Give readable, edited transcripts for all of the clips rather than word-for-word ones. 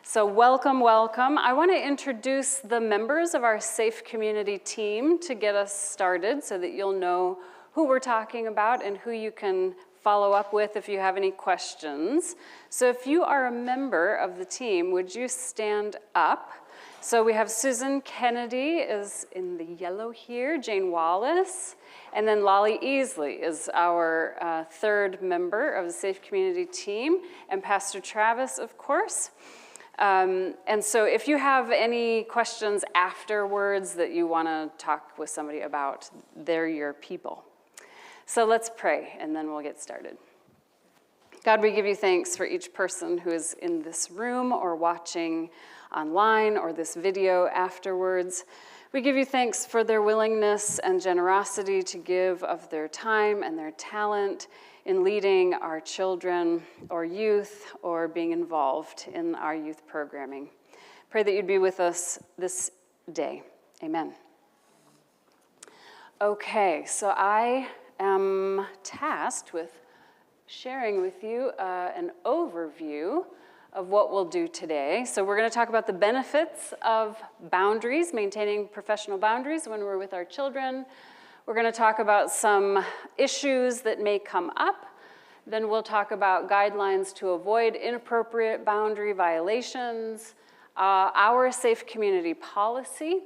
So welcome, welcome. I want to introduce the members of our Safe Community team to get us started so that you'll know who we're talking about and who you can follow up with if you have any questions. So if you are a member of the team, would you stand up? So we have Susan Kennedy is in the yellow here, Jane Wallace, and then Lolly Easley is our third member of the Safe Community team, and Pastor Travis, of course. And so if you have any questions afterwards that you want to talk with somebody about, they're your people. So let's pray, and then we'll get started. God, we give you thanks for each person who is in this room or watching online or this video afterwards. We give you thanks for their willingness and generosity to give of their time and their talent in leading our children or youth or being involved in our youth programming. Pray that you'd be with us this day. Amen. Okay, so I am tasked with sharing with you an overview of what we'll do today. So we're going to talk about the benefits of boundaries, maintaining professional boundaries when we're with our children. We're going to talk about some issues that may come up. Then we'll talk about guidelines to avoid inappropriate boundary violations, our safe community policy,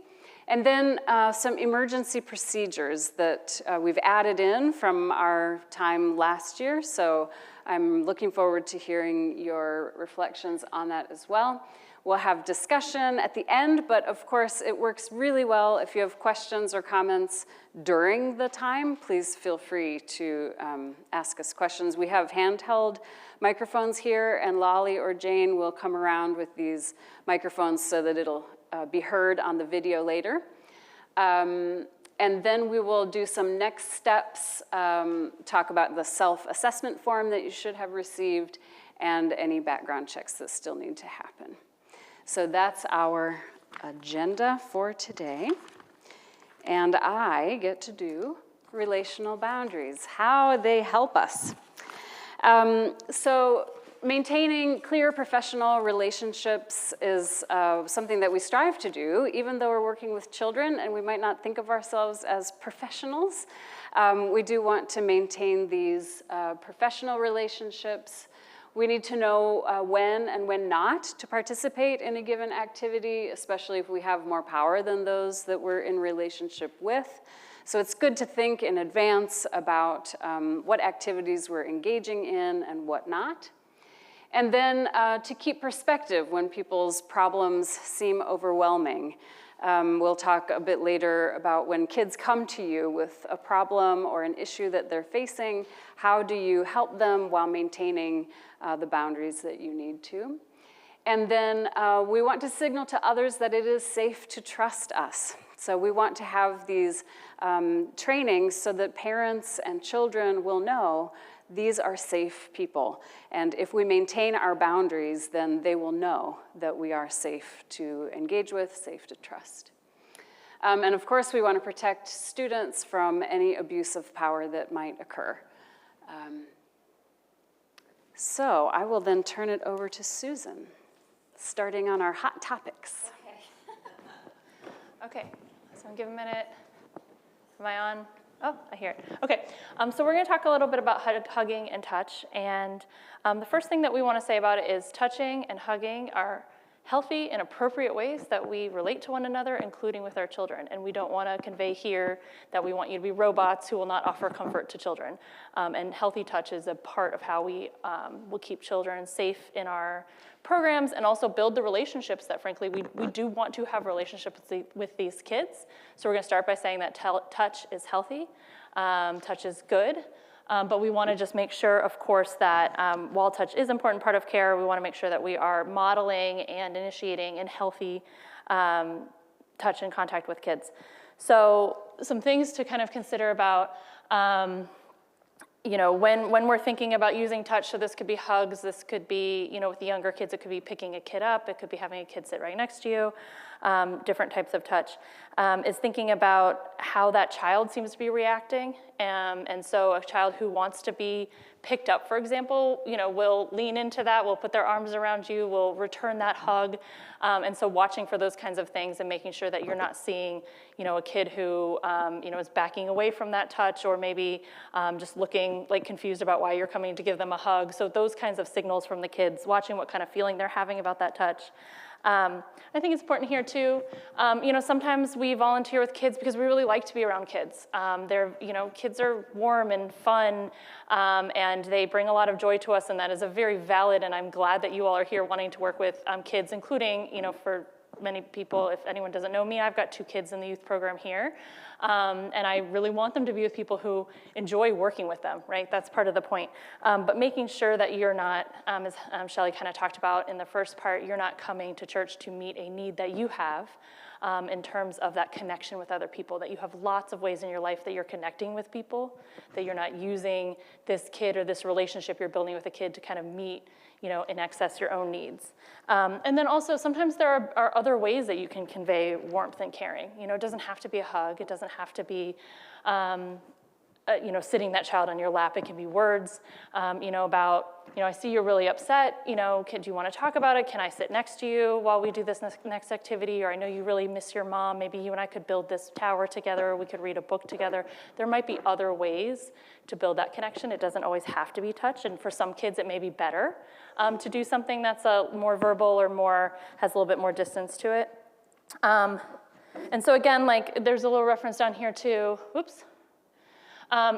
and then some emergency procedures that we've added in from our time last year. So I'm looking forward to hearing your reflections on that as well. We'll have discussion at the end, but of course it works really well if you have questions or comments during the time. Please feel free to ask us questions. We have handheld microphones here, and Lolly or Jane will come around with these microphones so that it'll be heard on the video later. And then we will do some next steps, talk about the self-assessment form that you should have received, and any background checks that still need to happen. So that's our agenda for today. And I get to do relational boundaries, how they help us. So maintaining clear professional relationships is something that we strive to do, even though we're working with children and we might not think of ourselves as professionals. We do want to maintain these professional relationships. We need to know when and when not to participate in a given activity, especially if we have more power than those that we're in relationship with. So it's good to think in advance about what activities we're engaging in and what not. And then to keep perspective when people's problems seem overwhelming. We'll talk a bit later about when kids come to you with a problem or an issue that they're facing, how do you help them while maintaining the boundaries that you need to? And then we want to signal to others that it is safe to trust us. So we want to have these trainings so that parents and children will know these are safe people. And if we maintain our boundaries, then they will know that we are safe to engage with, safe to trust. And of course, we want to protect students from any abuse of power that might occur. So I will then turn it over to Susan, starting on our hot topics. Okay, so give a minute. Am I on? Oh, I hear it. Okay, so we're going to talk a little bit about hugging and touch. And the first thing that we want to say about it is touching and hugging are healthy and appropriate ways that we relate to one another, including with our children. And we don't want to convey here that we want you to be robots who will not offer comfort to children. And healthy touch is a part of how we will keep children safe in our programs and also build the relationships that, frankly, we do want to have relationships with these kids. So we're going to start by saying that touch is healthy, touch is good. But we want to just make sure, of course, that while touch is an important part of care, we want to make sure that we are modeling and initiating in healthy touch and contact with kids. So some things to kind of consider about, when we're thinking about using touch, so this could be hugs, this could be, with the younger kids, it could be picking a kid up, it could be having a kid sit right next to you. different types of touch, is thinking about how that child seems to be reacting. And so a child who wants to be picked up, for example, will lean into that, will put their arms around you, will return that hug. And so watching for those kinds of things and making sure that you're not seeing, a kid who, is backing away from that touch, or maybe just looking like confused about why you're coming to give them a hug. So those kinds of signals from the kids, watching what kind of feeling they're having about that touch. I think it's important here too, sometimes we volunteer with kids because we really like to be around kids. Kids are warm and fun, and they bring a lot of joy to us, and that is a very valid, and I'm glad that you all are here wanting to work with kids, including, for many people, if anyone doesn't know me, I've got 2 kids in the youth program here. And I really want them to be with people who enjoy working with them, right? That's part of the point. But making sure that you're not, as Shelley kind of talked about in the first part, you're not coming to church to meet a need that you have in terms of that connection with other people, that you have lots of ways in your life that you're connecting with people, that you're not using this kid or this relationship you're building with a kid to kind of meet, in excess your own needs. And then also sometimes there are other ways that you can convey warmth and caring. It doesn't have to be a hug. It doesn't have to be, sitting that child on your lap. It can be words, about, I see you're really upset. Do you want to talk about it? Can I sit next to you while we do this next activity? Or I know you really miss your mom. Maybe you and I could build this tower together, or we could read a book together. There might be other ways to build that connection. It doesn't always have to be touch. And for some kids, it may be better to do something that's more verbal or has a little bit more distance to it. And so again, there's a little reference down here too. Whoops.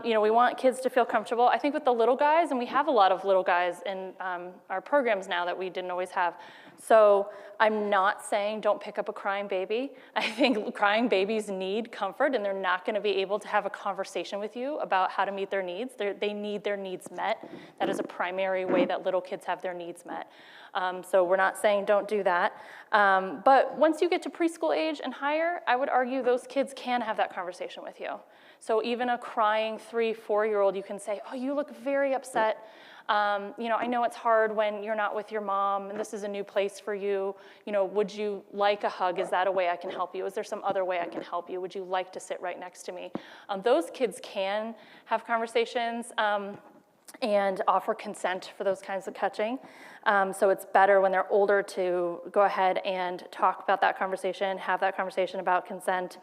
We want kids to feel comfortable. I think with the little guys, and we have a lot of little guys in our programs now that we didn't always have. So I'm not saying don't pick up a crying baby. I think crying babies need comfort, and they're not going to be able to have a conversation with you about how to meet their needs. They need their needs met. That is a primary way that little kids have their needs met. So we're not saying don't do that. But once you get to preschool age and higher, I would argue those kids can have that conversation with you. So even a crying 3-4-year-old, you can say, oh, you look very upset. I know it's hard when you're not with your mom and this is a new place for you. Would you like a hug? Is that a way I can help you? Is there some other way I can help you? Would you like to sit right next to me? Those kids can have conversations and offer consent for those kinds of touching. So it's better when they're older to go ahead and talk about that conversation, have that conversation about consent.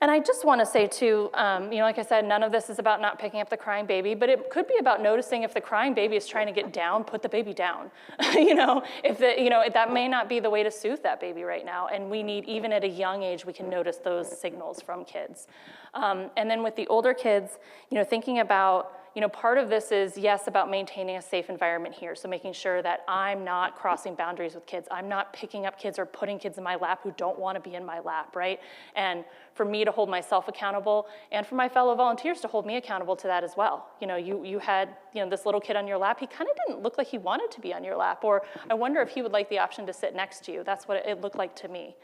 And I just want to say too, like I said, none of this is about not picking up the crying baby, but it could be about noticing if the crying baby is trying to get down, put the baby down. That may not be the way to soothe that baby right now. And we need, even at a young age, we can notice those signals from kids. And then with the older kids, thinking about, part of this is, yes, about maintaining a safe environment here. So making sure that I'm not crossing boundaries with kids. I'm not picking up kids or putting kids in my lap who don't want to be in my lap, right? And for me to hold myself accountable, and for my fellow volunteers to hold me accountable to that as well. You had, this little kid on your lap. He kind of didn't look like he wanted to be on your lap, or I wonder if he would like the option to sit next to you. That's what it looked like to me.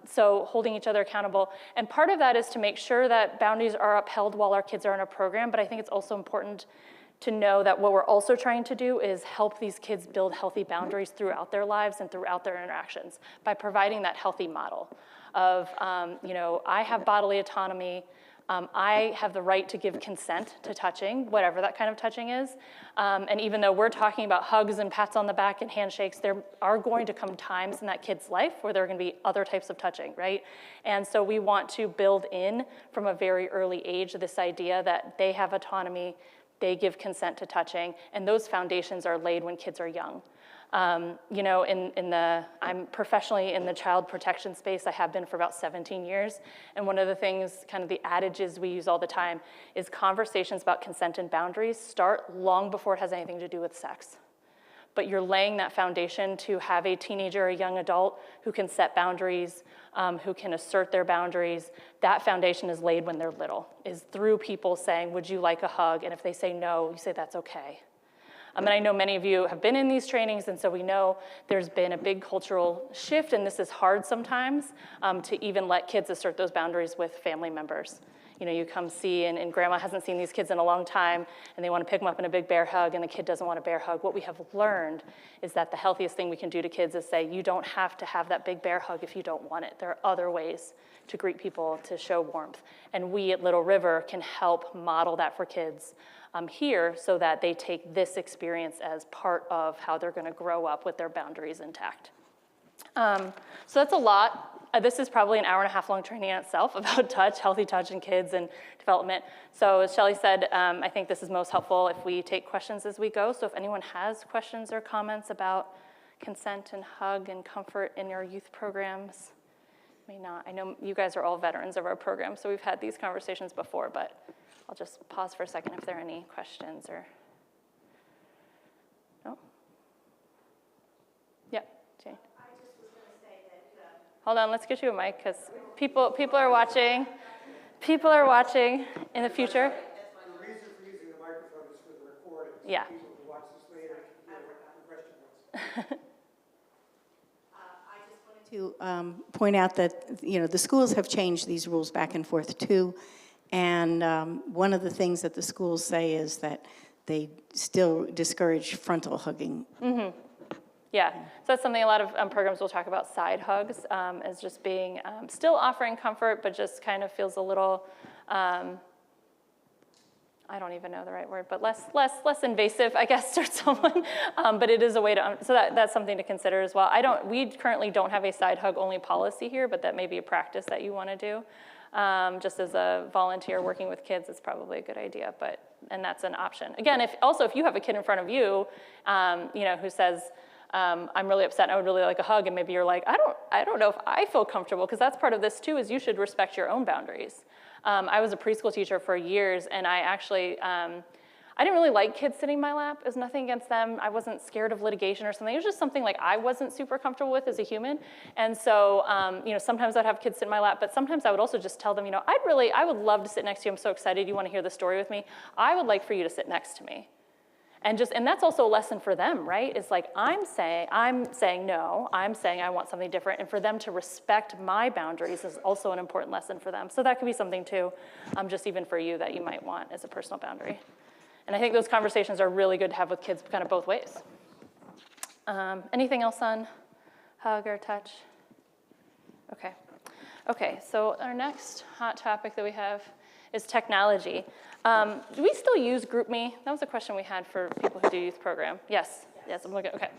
So holding each other accountable. And part of that is to make sure that boundaries are upheld while our kids are in a program, but I think it's also important to know that what we're also trying to do is help these kids build healthy boundaries throughout their lives and throughout their interactions by providing that healthy model of, I have bodily autonomy, I have the right to give consent to touching, whatever that kind of touching is. And even though we're talking about hugs and pats on the back and handshakes, there are going to come times in that kid's life where there are going to be other types of touching, right? And so we want to build in from a very early age this idea that they have autonomy, they give consent to touching, and those foundations are laid when kids are young. I'm professionally in the child protection space. I have been for about 17 years. And one of the things, kind of the adages we use all the time, is conversations about consent and boundaries start long before it has anything to do with sex. But you're laying that foundation to have a teenager or a young adult who can set boundaries, who can assert their boundaries. That foundation is laid when they're little, is through people saying, would you like a hug? And if they say no, you say, that's okay. And I know many of you have been in these trainings, and so we know there's been a big cultural shift, and this is hard sometimes to even let kids assert those boundaries with family members. you come see, and grandma hasn't seen these kids in a long time, and they want to pick them up in a big bear hug, and the kid doesn't want a bear hug. What we have learned is that the healthiest thing we can do to kids is say, you don't have to have that big bear hug if you don't want it. There are other ways to greet people, to show warmth. And we at Little River can help model that for kids here so that they take this experience as part of how they're going to grow up with their boundaries intact. So that's a lot. This is probably an hour-and-a-half long training in itself about touch, healthy touch in kids and development. So as Shelley said, I think this is most helpful if we take questions as we go. So if anyone has questions or comments about consent and hug and comfort in your youth programs, may not. I know you guys are all veterans of our program, so we've had these conversations before, but I'll just pause for a second if there are any questions or, no? Yeah, Jane. Hold on, let's get you a mic, because people are watching. People are watching in the future. The reason for using the microphone is for the recording. So Yeah. people who watch this later can hear what the question was. I just wanted to point out that, the schools have changed these rules back and forth too. And one of the things that the schools say is that they still discourage frontal hugging. Mm-hmm. Yeah, so that's something a lot of programs will talk about, side hugs, as just being, still offering comfort, but just kind of feels a little, I don't even know the right word, but less invasive, I guess, to someone. But it is a way to, so that's something to consider as well. We currently don't have a side hug only policy here, but that may be a practice that you want to do. Just as a volunteer working with kids, it's probably a good idea, and that's an option. Again, if you have a kid in front of you, who says, I'm really upset and I would really like a hug, and maybe you're like, I don't know if I feel comfortable, because that's part of this too, is you should respect your own boundaries. I was a preschool teacher for years, and I actually, I didn't really like kids sitting in my lap. It was nothing against them. I wasn't scared of litigation or something. It was just something like I wasn't super comfortable with as a human. And so, sometimes I'd have kids sit in my lap, but sometimes I would also just tell them, I would love to sit next to you. I'm so excited you want to hear the story with me. I would like for you to sit next to me. And that's also a lesson for them, right? It's like, I'm saying no, I'm saying I want something different, and for them to respect my boundaries is also an important lesson for them. So that could be something too, just even for you, that you might want as a personal boundary. And I think those conversations are really good to have with kids kind of both ways. Anything else on hug or touch? Okay, so our next hot topic that we have is technology. Do we still use GroupMe? That was a question we had for people who do youth program. Yes, I'm looking, okay.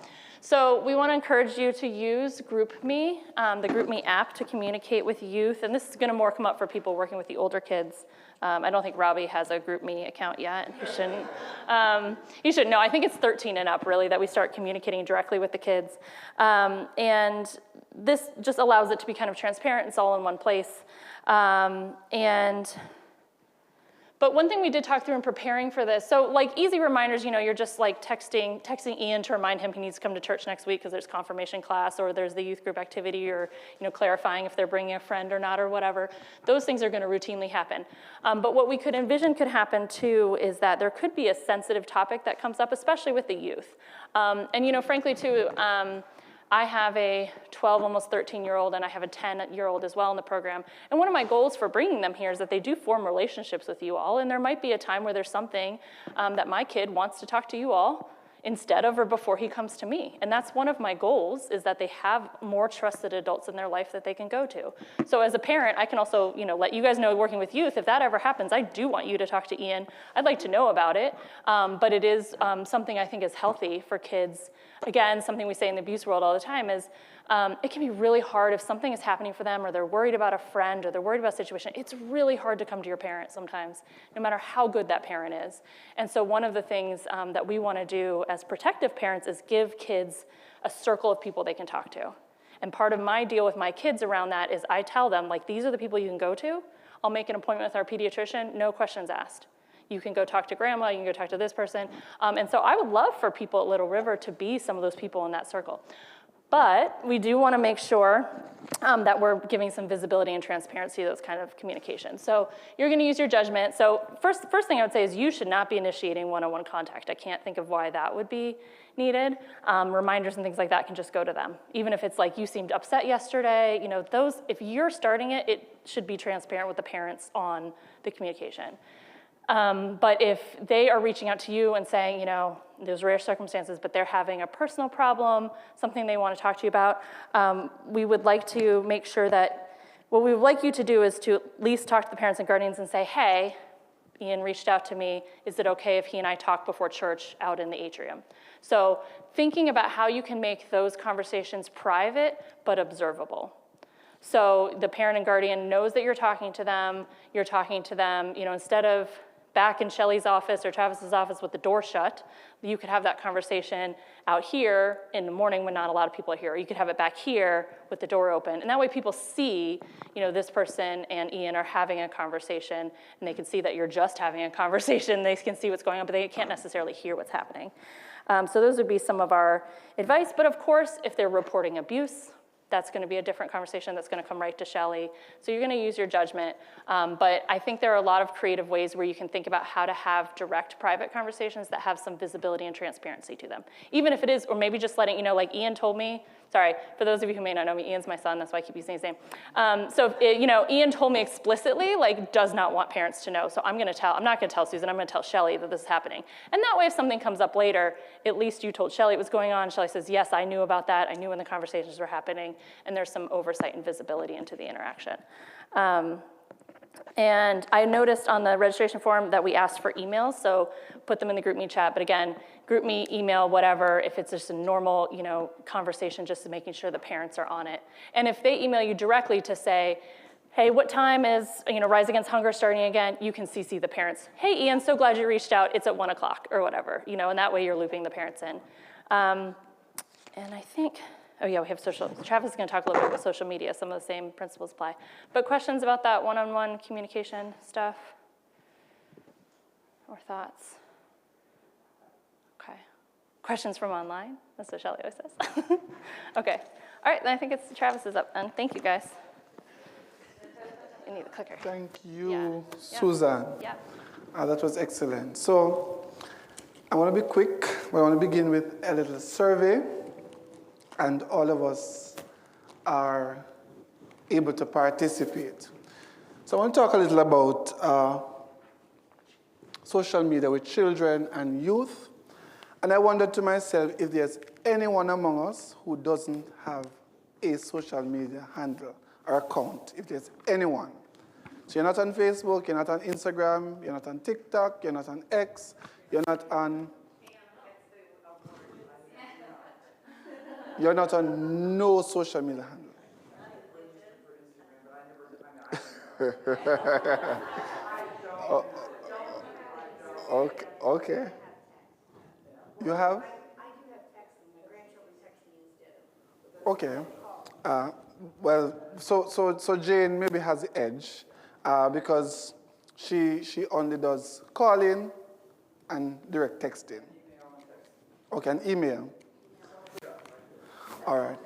So we want to encourage you to use GroupMe, the GroupMe app, to communicate with youth. And this is going to more come up for people working with the older kids. I don't think Robbie has a GroupMe account yet, and he shouldn't. You should know. I think it's 13 and up, really, that we start communicating directly with the kids. And this just allows it to be kind of transparent. It's all in one place. But one thing we did talk through in preparing for this, so like easy reminders, you're just like texting Ian to remind him he needs to come to church next week because there's confirmation class, or there's the youth group activity, or clarifying if they're bringing a friend or not, or whatever. Those things are going to routinely happen. But what we could envision could happen too is that there could be a sensitive topic that comes up, especially with the youth. And frankly too, I have a 12, almost 13-year-old, and I have a 10-year-old as well in the program. And one of my goals for bringing them here is that they do form relationships with you all, and there might be a time where there's something that my kid wants to talk to you all instead of or before he comes to me. And that's one of my goals, is that they have more trusted adults in their life that they can go to. So as a parent, I can also let you guys know, working with youth, if that ever happens, I do want you to talk to Ian. I'd like to know about it, but it is something I think is healthy for kids. Again, something we say in the abuse world all the time is, it can be really hard if something is happening for them, or they're worried about a friend, or they're worried about a situation. It's really hard to come to your parent sometimes, no matter how good that parent is. And so one of the things that we want to do as protective parents is give kids a circle of people they can talk to. And part of my deal with my kids around that is I tell them, like, these are the people you can go to. I'll make an appointment with our pediatrician, no questions asked. You can go talk to grandma, you can go talk to this person. And so I would love for people at Little River to be some of those people in that circle. But we do want to make sure that we're giving some visibility and transparency to those kind of communications. So you're going to use your judgment. So first thing I would say is you should not be initiating one-on-one contact. I can't think of why that would be needed. Reminders and things like that can just go to them. Even if it's like you seemed upset yesterday, you know, those, if you're starting it, it should be transparent with the parents on the communication. But if they are reaching out to you and saying, you know, there's rare circumstances, but they're having a personal problem, something they want to talk to you about, we would like to make sure that what we would like you to do is to at least talk to the parents and guardians and say, hey, Ian reached out to me. Is it okay if he and I talk before church out in the atrium? So thinking about how you can make those conversations private but observable. So the parent and guardian knows that you're talking to them, you know, instead of back in Shelley's office or Travis's office with the door shut, you could have that conversation out here in the morning when not a lot of people are here. Or you could have it back here with the door open. And that way people see, you know, this person and Ian are having a conversation, and they can see that you're just having a conversation. They can see what's going on, but they can't necessarily hear what's happening. So those would be some of our advice. But of course, if they're reporting abuse, that's going to be a different conversation that's going to come right to Shelley. So you're going to use your judgment. But I think there are a lot of creative ways where you can think about how to have direct private conversations that have some visibility and transparency to them. Even if it is, or maybe just letting, you know, like Ian told me, sorry, for those of you who may not know me, Ian's my son, that's why I keep using his name. You know, Ian told me explicitly, like, does not want parents to know. So I'm not going to tell Susan, I'm going to tell Shelley that this is happening. And that way, if something comes up later, at least you told Shelley it was going on. Shelley says, yes, I knew about that. I knew when the conversations were happening. And there's some oversight and visibility into the interaction. And I noticed on the registration form that we asked for emails, so put them in the GroupMe chat. But again, GroupMe, email, whatever, if it's just a normal, you know, conversation, just making sure the parents are on it. And if they email you directly to say, hey, what time is, you know, Rise Against Hunger starting again? You can CC the parents. Hey, Ian, so glad you reached out. It's at 1 o'clock or whatever, you know, and that way you're looping the parents in. And I think, oh yeah, we have social, Travis is going to talk a little bit about social media. Some of the same principles apply. But questions about that one-on-one communication stuff? Or thoughts? Okay. Questions from online? That's what Shelley always says. Okay. All right, then I think it's Travis is up. And thank you, guys. I need the clicker. Thank you, Yeah. Susan. Yeah. That was excellent. So I want to be quick. I want to begin with a little survey. And all of us are able to participate. So I want to talk a little about social media with children and youth. And I wondered to myself if there's anyone among us who doesn't have a social media handle or account, if there's anyone. So you're not on Facebook, you're not on Instagram, you're not on TikTok, you're not on X, you're not on... You're not on no social media handle. Okay. You have? I do have texting. My grandchildren text me instead. Okay. Well, so Jane maybe has the edge because she only does calling and direct texting. Okay, and email. All right.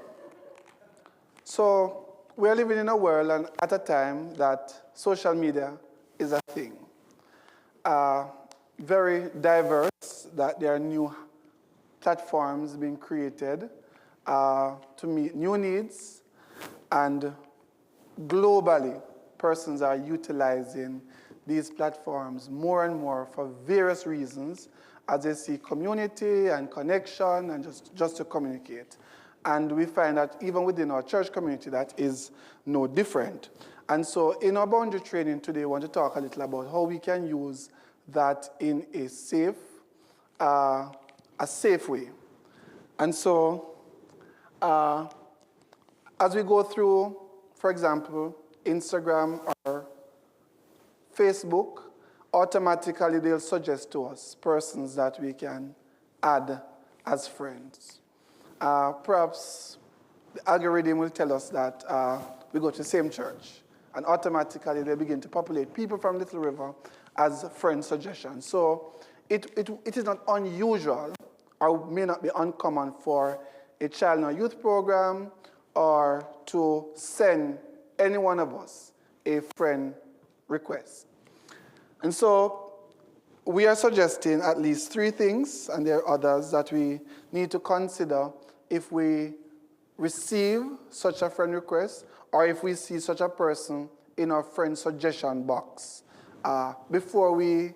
So we're living in a world and at a time that social media is a thing. Very diverse, that there are new platforms being created to meet new needs, and globally, persons are utilizing these platforms more and more for various reasons as they see community and connection and just to communicate. And we find that even within our church community, that is no different. And so in our boundary training today, we want to talk a little about how we can use that in a safe way. And so as we go through, for example, Instagram or Facebook, automatically they'll suggest to us persons that we can add as friends. Perhaps the algorithm will tell us that we go to the same church, and automatically they begin to populate people from Little River as friend suggestions. So it is not unusual or may not be uncommon for a child in our youth program or to send any one of us a friend request. And so we are suggesting at least 3 things, and there are others that we need to consider if we receive such a friend request or if we see such a person in our friend suggestion box. Before we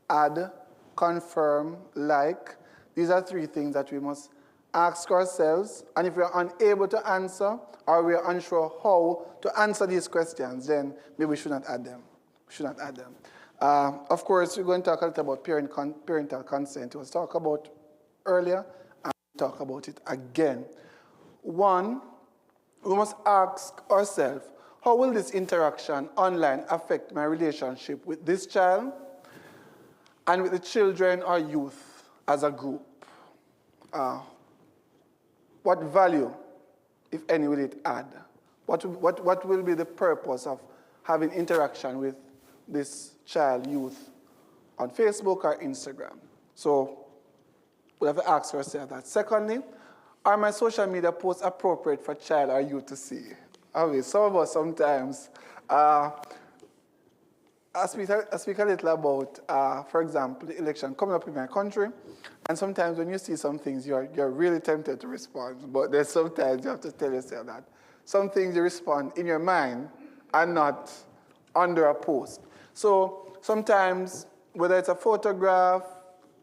add, confirm, like, these are 3 things that we must ask ourselves. And if we are unable to answer or we are unsure how to answer these questions, then maybe we should not add them. We should not add them. Of course, we're going to talk a little about parental consent. It was talked about earlier, and we'll talk about it again. 1, we must ask ourselves, how will this interaction online affect my relationship with this child and with the children or youth as a group? What value, if any, will it add? What will be the purpose of having interaction with this child, youth, on Facebook or Instagram? So we have to ask ourselves that. Secondly, are my social media posts appropriate for child or youth to see? I mean, some of us sometimes, I speak a little about, for example, the election coming up in my country, and sometimes when you see some things, you're really tempted to respond, but there's sometimes you have to tell yourself that some things you respond in your mind are not under a post. So sometimes, whether it's a photograph,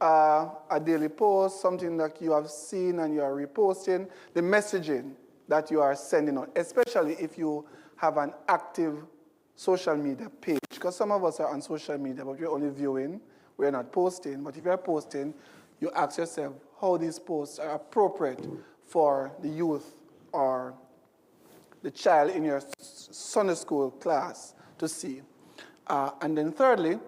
a daily post, something that you have seen and you are reposting, the messaging that you are sending out, especially if you have an active social media page, because some of us are on social media, but we're only viewing, we're not posting. But if you're posting, you ask yourself how these posts are appropriate for the youth or the child in your Sunday school class to see. And then thirdly,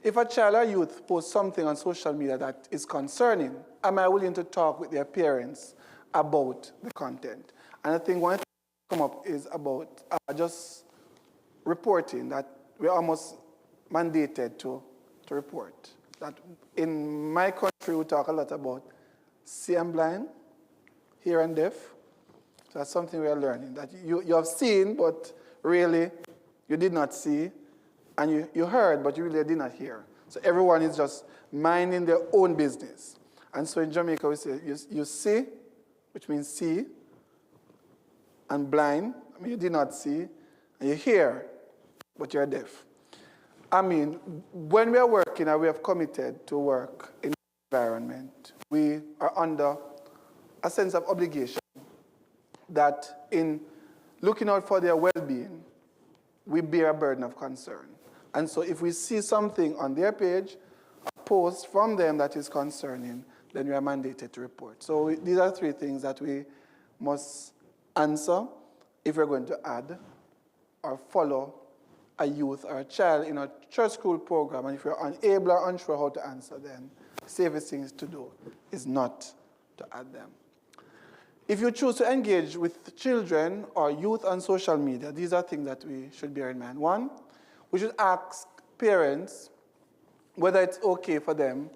if a child or youth posts something on social media that is concerning, am I willing to talk with their parents about the content? And I think one thing that come up is about just reporting, that we're almost mandated to report. That in my country, we talk a lot about see and blind, hear and deaf. So that's something we are learning, that you have seen, but really you did not see, and you heard, but you really did not hear. So everyone is just minding their own business. And so in Jamaica, we say you see, which means see, and blind, I mean you did not see, and you hear, but you're deaf. I mean, when we are working and we have committed to work in the environment, we are under a sense of obligation that in looking out for their well-being, we bear a burden of concern. And so if we see something on their page, a post from them that is concerning, then we are mandated to report. So these are 3 things that we must answer if we're going to add or follow a youth or a child in a church school program. And if you're unable or unsure how to answer, then the safest thing to do is not to add them. If you choose to engage with children or youth on social media, these are things that we should bear in mind. 1, we should ask parents whether it's okay for them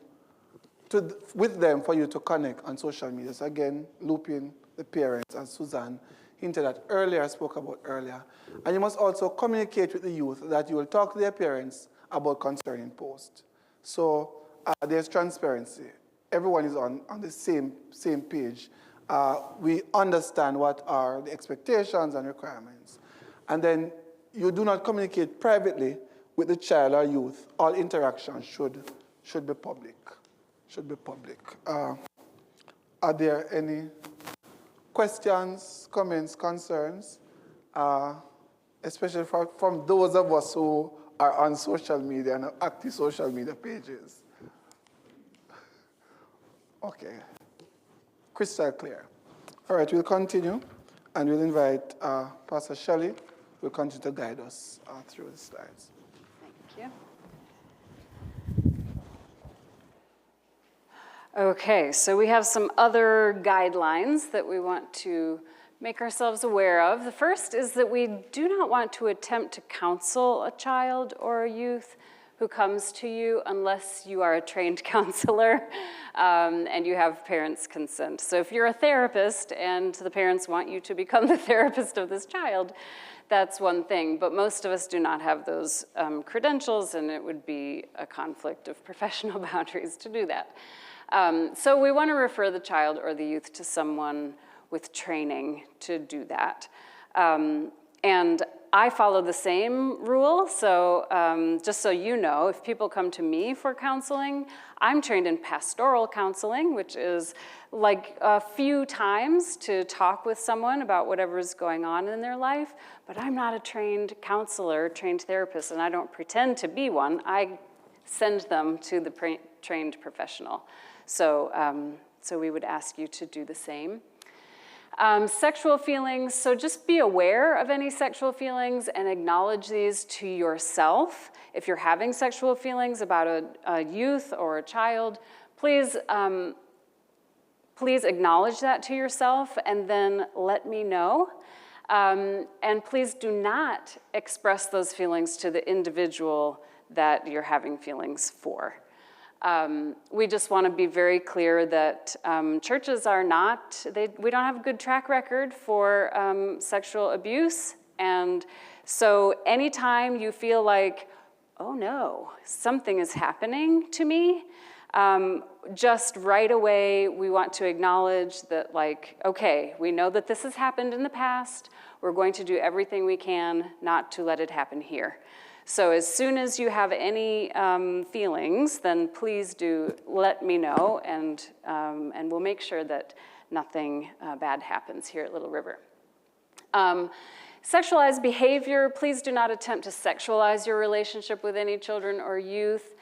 with them for you to connect on social media. So again, looping the parents, as Suzanne hinted at earlier, spoke about earlier. And you must also communicate with the youth that you will talk to their parents about concerning posts. So there's transparency. Everyone is on the same page. We understand what are the expectations and requirements. And then you do not communicate privately with the child or youth. All interactions should be public. Should be public. Are there any questions, comments, concerns, especially from those of us who are on social media and active social media pages? Okay. Crystal clear. All right, we'll continue, and we'll invite Pastor Shelley, who will continue to guide us through the slides. Thank you. Okay, so we have some other guidelines that we want to make ourselves aware of. The first is that we do not want to attempt to counsel a child or a youth who comes to you unless you are a trained counselor and you have parents' consent. So if you're a therapist and the parents want you to become the therapist of this child, that's one thing. But most of us do not have those credentials, and it would be a conflict of professional boundaries to do that. So we want to refer the child or the youth to someone with training to do that. And I follow the same rule, so just so you know, if people come to me for counseling, I'm trained in pastoral counseling, which is like a few times to talk with someone about whatever is going on in their life, but I'm not a trained counselor, trained therapist, and I don't pretend to be one. I send them to the trained professional. So, so we would ask you to do the same. Sexual feelings, so just be aware of any sexual feelings and acknowledge these to yourself. If you're having sexual feelings about a youth or a child, please, please acknowledge that to yourself and then let me know. And please do not express those feelings to the individual that you're having feelings for. We just want to be very clear that churches are not, we don't have a good track record for sexual abuse. And so anytime you feel like, oh no, something is happening to me, just right away we want to acknowledge that, like, okay, we know that this has happened in the past. We're going to do everything we can not to let it happen here. So as soon as you have any feelings, then please do let me know, and we'll make sure that nothing bad happens here at Little River. Sexualized behavior, please do not attempt to sexualize your relationship with any children or youth.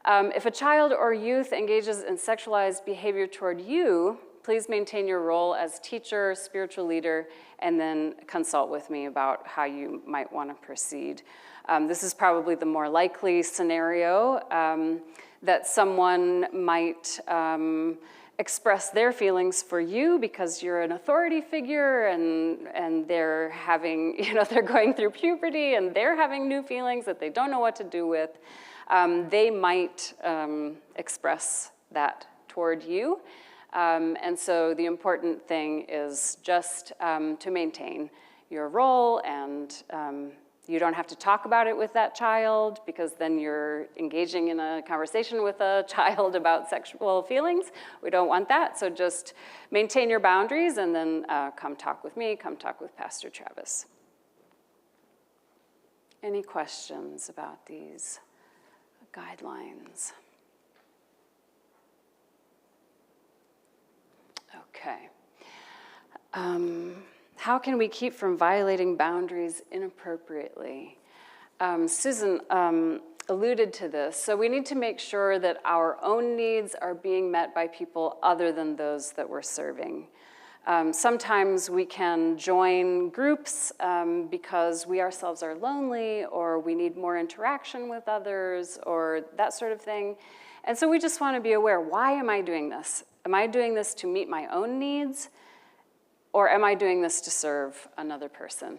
If a child or youth engages in sexualized behavior toward you, please maintain your role as teacher, spiritual leader, and then consult with me about how you might want to proceed. This is probably the more likely scenario, that someone might express their feelings for you because you're an authority figure and they're having, they're going through puberty and they're having new feelings that they don't know what to do with. They might express that toward you. And so the important thing is just to maintain your role, and you don't have to talk about it with that child, because then you're engaging in a conversation with a child about sexual feelings. We don't want that, so just maintain your boundaries and then come talk with me, come talk with Pastor Travis. Any questions about these guidelines? Okay. How can we keep from violating boundaries inappropriately? Susan alluded to this. So we need to make sure that our own needs are being met by people other than those that we're serving. Sometimes we can join groups because we ourselves are lonely, or we need more interaction with others, or that sort of thing. And so we just want to be aware, why am I doing this? Am I doing this to meet my own needs? Or am I doing this to serve another person?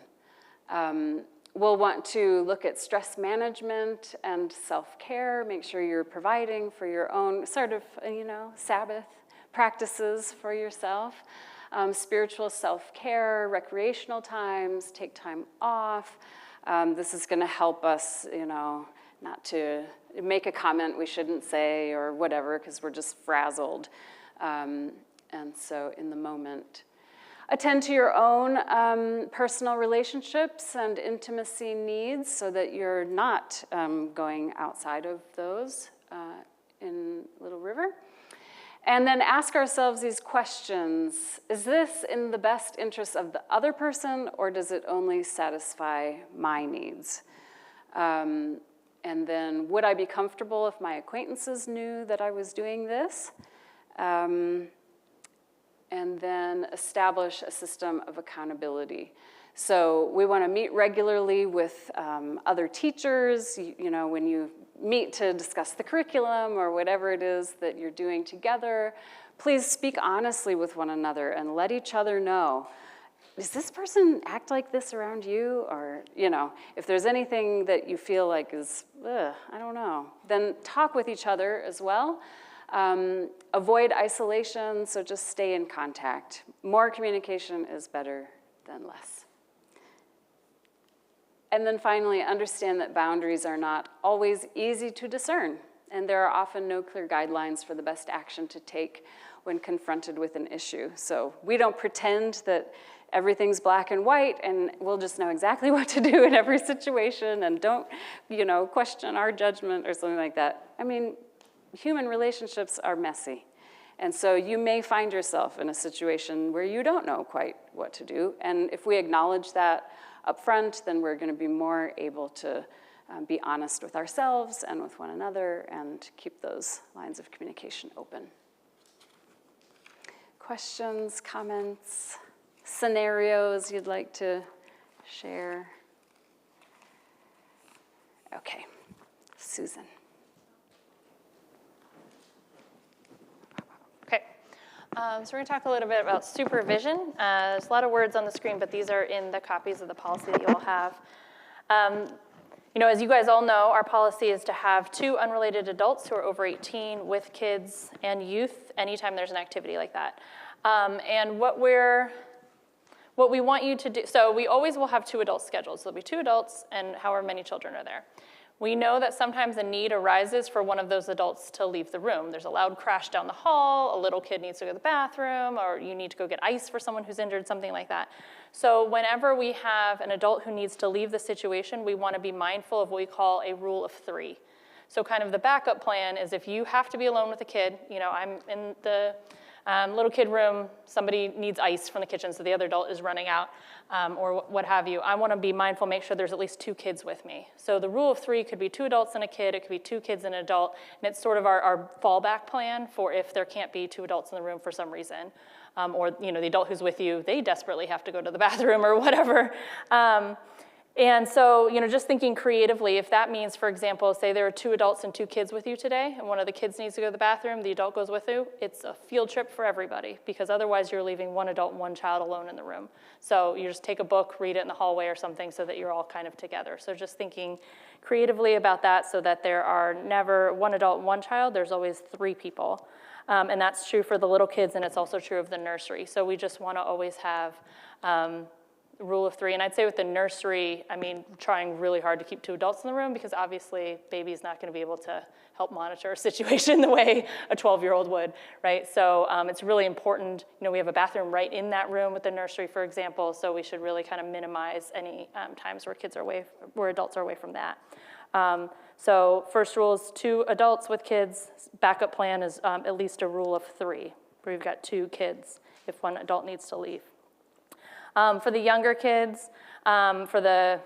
We'll want to look at stress management and self-care, make sure you're providing for your own sort of, Sabbath practices for yourself. Spiritual self-care, recreational times, take time off. This is going to help us, not to make a comment we shouldn't say or whatever, because we're just frazzled. And so in the moment, attend to your own personal relationships and intimacy needs so that you're not going outside of those in Little River. And then ask ourselves these questions. Is this in the best interest of the other person, or does it only satisfy my needs? And then, would I be comfortable if my acquaintances knew that I was doing this? And then establish a system of accountability. So we want to meet regularly with other teachers, when you meet to discuss the curriculum or whatever it is that you're doing together. Please speak honestly with one another and let each other know, does this person act like this around you? Or, you know, if there's anything that you feel like is, I don't know, then talk with each other as well. Avoid isolation, so just stay in contact. More communication is better than less. And then finally, understand that boundaries are not always easy to discern, and there are often no clear guidelines for the best action to take when confronted with an issue. So we don't pretend that everything's black and white and we'll just know exactly what to do in every situation, and don't, you know, question our judgment or something like that. I mean, human relationships are messy. And so you may find yourself in a situation where you don't know quite what to do. And if we acknowledge that up front, then we're going to be more able to be honest with ourselves and with one another and keep those lines of communication open. Questions, comments, scenarios you'd like to share? Okay, Susan. Okay, so we're going to talk a little bit about supervision. There's a lot of words on the screen, but these are in the copies of the policy that you all have. You know, as you guys all know, our policy is to have 2 unrelated adults who are over 18 with kids and youth anytime there's an activity like that. And what we want you to do, so we always will have 2 adults scheduled. So there'll be 2 adults and however many children are there. We know that sometimes a need arises for one of those adults to leave the room. There's a loud crash down the hall, a little kid needs to go to the bathroom, or you need to go get ice for someone who's injured, something like that. So whenever we have an adult who needs to leave the situation, we want to be mindful of what we call a rule of 3. So kind of the backup plan is if you have to be alone with a kid, you know, I'm in the little kid room, somebody needs ice from the kitchen, so the other adult is running out, or what have you. I want to be mindful, make sure there's at least 2 kids with me. So the rule of 3 could be 2 adults and a kid, it could be 2 kids and an adult, and it's sort of our fallback plan for if there can't be 2 adults in the room for some reason. Or, you know, the adult who's with you, they desperately have to go to the bathroom or whatever. And so, you know, just thinking creatively, if that means, for example, say there are 2 adults and 2 kids with you today, and one of the kids needs to go to the bathroom, the adult goes with you, it's a field trip for everybody, because otherwise you're leaving 1 adult and 1 child alone in the room. So you just take a book, read it in the hallway or something so that you're all kind of together. So just thinking creatively about that so that there are never 1 adult and 1 child, there's always 3 people. And that's true for the little kids, and it's also true of the nursery. So we just want to always have rule of 3. And I'd say with the nursery, I mean, trying really hard to keep 2 adults in the room, because obviously baby's not going to be able to help monitor a situation the way a 12-year-old would, right? So it's really important. You know, we have a bathroom right in that room with the nursery, for example, so we should really kind of minimize any times where where adults are away from that. So first rule is 2 adults with kids. Backup plan is at least a rule of 3, where we've got 2 kids if 1 adult needs to leave. For the younger kids, for the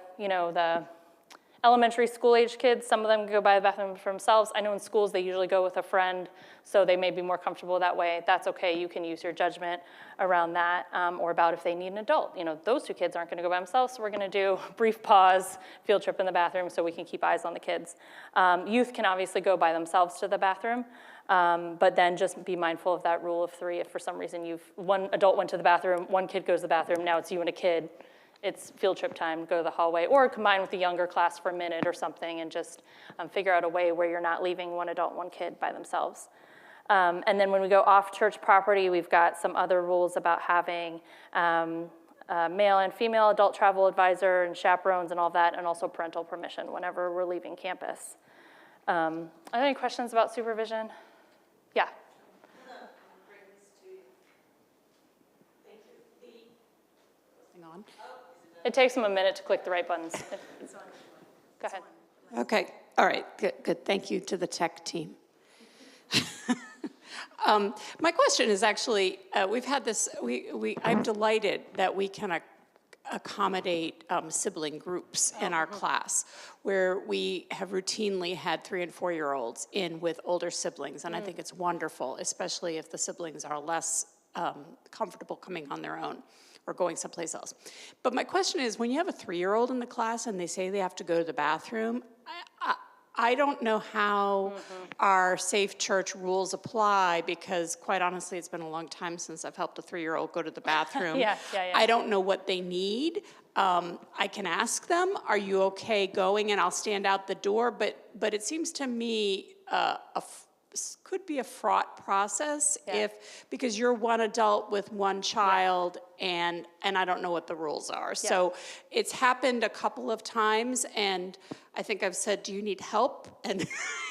elementary school age kids, some of them go by the bathroom for themselves. I know in schools they usually go with a friend, so they may be more comfortable that way. That's okay, you can use your judgment around that, or about if they need an adult. You know, those 2 kids aren't gonna go by themselves, so we're gonna do a brief pause, field trip in the bathroom so we can keep eyes on the kids. Youth can obviously go by themselves to the bathroom, but then just be mindful of that rule of 3. If for some reason 1 adult went to the bathroom, 1 kid goes to the bathroom, now it's you and a kid, it's field trip time, go to the hallway, or combine with the younger class for a minute or something and just figure out a way where you're not leaving 1 adult, 1 kid by themselves. And then when we go off church property, we've got some other rules about having a male and female adult travel advisor and chaperones and all that, and also parental permission whenever we're leaving campus. Are there any questions about supervision? Yeah. On. It takes them a minute to click the right buttons. Go ahead. Okay, all right, good. Thank you to the tech team. My question is actually, we've had this, I'm delighted that we can accommodate sibling groups in our class, where we have routinely had 3- and 4-year-olds in with older siblings, and I think it's wonderful, especially if the siblings are less comfortable coming on their own or going someplace else. But my question is, when you have a 3-year-old in the class and they say they have to go to the bathroom, I don't know how our Safe Church rules apply because, quite honestly, it's been a long time since I've helped a 3-year-old go to the bathroom. Yeah. I don't know what they need. I can ask them, are you okay going? And I'll stand out the door. But it seems to me could be a fraught process because you're one adult with one child and I don't know what the rules are. So it's happened a couple of times and I think I've said, do you need help? And,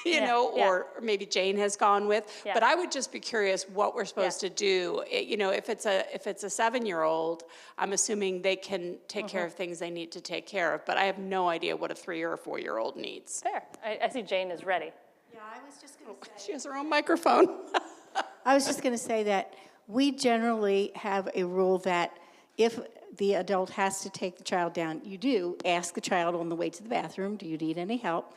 or maybe Jane has gone with, but I would just be curious what we're supposed to do. If it's a 7-year-old, I'm assuming they can take care of things they need to take care of, but I have no idea what a 3 or a 4-year-old needs. Fair. I see Jane is ready. Yeah, I was just going to say. She has her own microphone. I was just going to say that we generally have a rule that if the adult has to take the child down, you do ask the child on the way to the bathroom, do you need any help?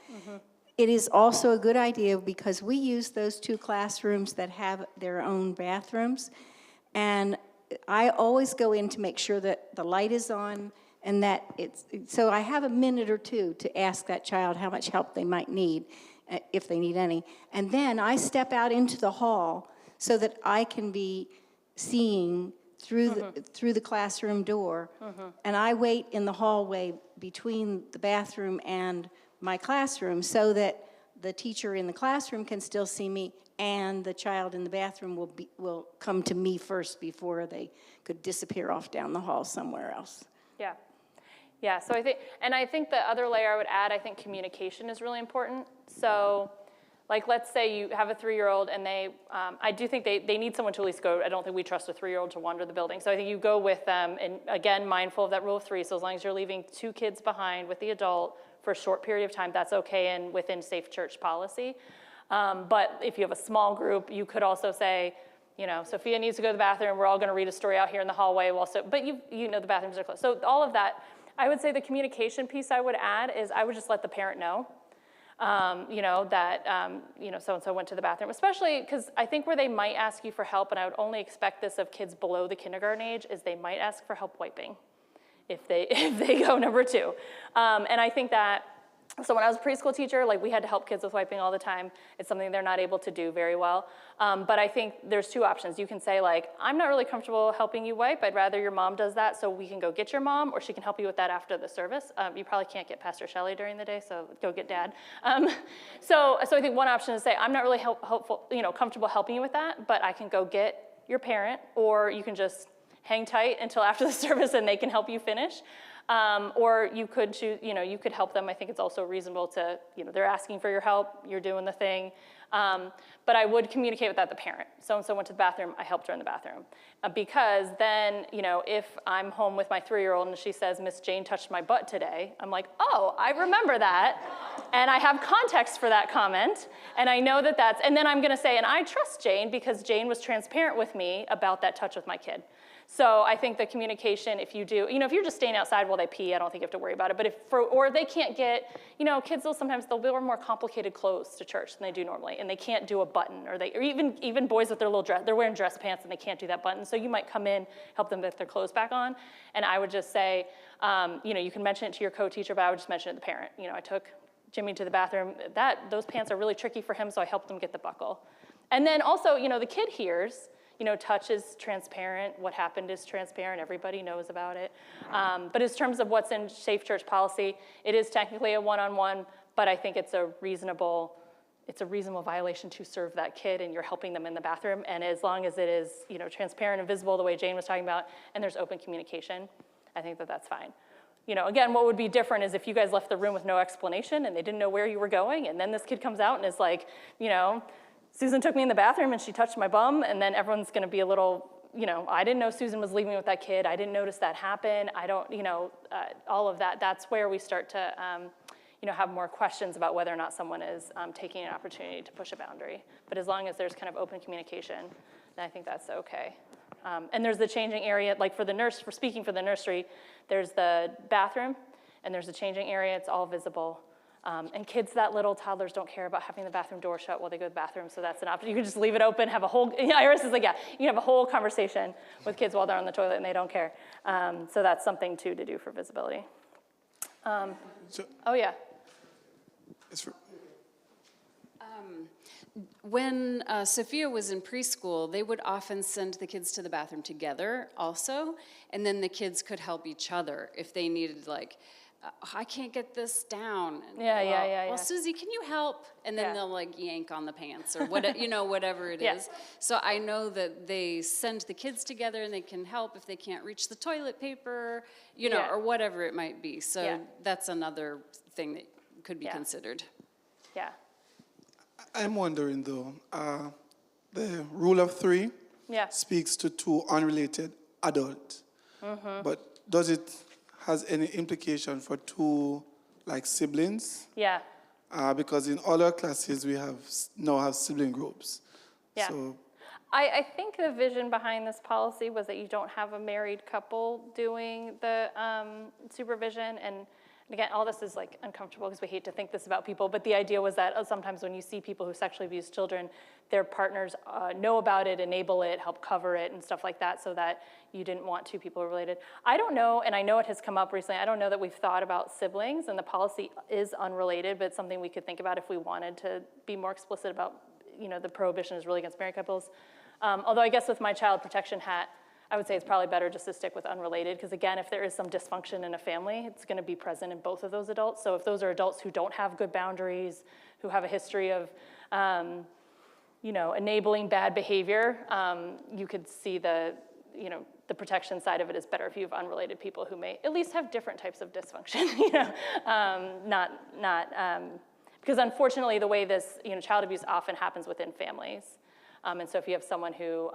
It is also a good idea because we use those 2 classrooms that have their own bathrooms. And I always go in to make sure that the light is on and that so I have a minute or 2 to ask that child how much help they might need, if they need any. And then I step out into the hall so that I can be seeing through the classroom door, and I wait in the hallway between the bathroom and my classroom so that the teacher in the classroom can still see me and the child in the bathroom will come to me first before they could disappear off down the hall somewhere else. Yeah, so I think the other layer I would add, I think communication is really important. So, like, let's say you have a 3-year-old and I do think they need someone to at least go. I don't think we trust a 3-year-old to wander the building. So I think you go with them, and again, mindful of that rule of 3. So as long as you're leaving 2 kids behind with the adult for a short period of time, that's okay and within Safe Church policy. But if you have a small group, you could also say, Sophia needs to go to the bathroom. We're all going to read a story out here in the hallway. But the bathrooms are closed. So all of that, I would say the communication piece I would add is I would just let the parent know. That so-and-so went to the bathroom, especially because I think where they might ask you for help, and I would only expect this of kids below the kindergarten age, is they might ask for help wiping if they go number 2. And I think that, so when I was a preschool teacher, we had to help kids with wiping all the time. It's something they're not able to do very well. But I think there's 2 options. You can say, I'm not really comfortable helping you wipe. I'd rather your mom does that, so we can go get your mom, or she can help you with that after the service. You probably can't get Pastor Shelley during the day, so go get Dad. So I think one option is to say, I'm not really comfortable helping you with that, but I can go get your parent, or you can just hang tight until after the service and they can help you finish. Or you could choose, you could help them. I think it's also reasonable to, they're asking for your help, you're doing the thing. But I would communicate with that the parent. So-and-so went to the bathroom, I helped her in the bathroom. Because then, if I'm home with my 3-year-old and she says, Miss Jane touched my butt today, I'm like, oh, I remember that. And I have context for that comment. And I know that and then I'm going to say, and I trust Jane because Jane was transparent with me about that touch with my kid. So I think the communication, if you do, if you're just staying outside while they pee, I don't think you have to worry about it. But or they can't get, kids they'll wear more complicated clothes to church than they do normally, and they can't do a button, or even boys with their little dress, they're wearing dress pants and they can't do that button. So you might come in, help them get their clothes back on, and I would just say, you can mention it to your co-teacher, but I would just mention it to the parent. I took Jimmy to the bathroom. Those pants are really tricky for him, so I helped him get the buckle. And then also, the kid hears. Touch is transparent. What happened is transparent. Everybody knows about it. But in terms of what's in Safe Church policy, it is technically a one-on-one, but I think it's a reasonable violation to serve that kid, and you're helping them in the bathroom. And as long as it is, transparent and visible, the way Jane was talking about, and there's open communication, I think that's fine. Again, what would be different is if you guys left the room with no explanation and they didn't know where you were going, and then this kid comes out and is like, Susan took me in the bathroom and she touched my bum, and then everyone's going to be a little, I didn't know Susan was leaving with that kid. I didn't notice that happen. I don't, all of that. That's where we start to, have more questions about whether or not someone is taking an opportunity to push a boundary. But as long as there's kind of open communication, then I think that's okay. And there's the changing area, for speaking for the nursery, there's the bathroom and there's a changing area. It's all visible. And kids that little, toddlers, don't care about having the bathroom door shut while they go to the bathroom, so that's an option. You can just leave it open, have a whole, Iris is like, yeah, you can have a whole conversation with kids while they're on the toilet and they don't care. So that's something, too, to do for visibility. Oh, yeah. When Sophia was in preschool, they would often send the kids to the bathroom together also, and then the kids could help each other if they needed, like, I can't get this down. And, Yeah. Well, Susie, can you help? And then Yeah. they'll like yank on the pants or what, whatever it Yeah. is. So I know that they send the kids together and they can help if they can't reach the toilet paper, Yeah. or whatever it might be. So Yeah. that's another thing that could be Yeah. considered. Yeah. I'm wondering though, the rule of three Yeah. speaks to two unrelated adults, but does it has any implication for two like siblings? Yeah. Because in all our classes we now have sibling groups. Yeah. So I think the vision behind this policy was that you don't have a married couple doing the supervision. And again, all this is like uncomfortable because we hate to think this about people, but the idea was that sometimes when you see people who sexually abuse children, their partners know about it, enable it, help cover it, and stuff like that, so that you didn't want two people related. I don't know, and I know it has come up recently, I don't know that we've thought about siblings, and the policy is unrelated, but it's something we could think about if we wanted to be more explicit about, the prohibition is really against married couples. Although I guess with my child protection hat, I would say it's probably better just to stick with unrelated, because again, if there is some dysfunction in a family, it's gonna be present in both of those adults. So if those are adults who don't have good boundaries, who have a history of, enabling bad behavior, you could see the protection side of it is better if you have unrelated people who may at least have different types of dysfunction, because unfortunately the way this, child abuse often happens within families. And so if you have someone who,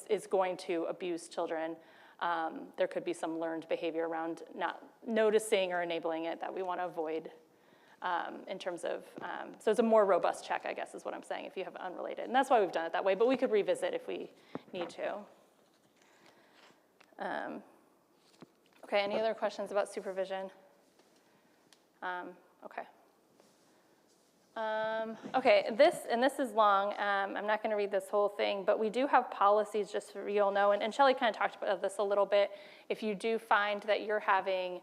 is going to abuse children, there could be some learned behavior around not noticing or enabling it that we want to avoid in terms of, so it's a more robust check, I guess is what I'm saying, if you have unrelated. And that's why we've done it that way, but we could revisit if we need to. Okay, any other questions about supervision? Okay. Okay, this is long. I'm not going to read this whole thing, but we do have policies, just so you'll know, and Shelley kind of talked about this a little bit. If you do find that you're having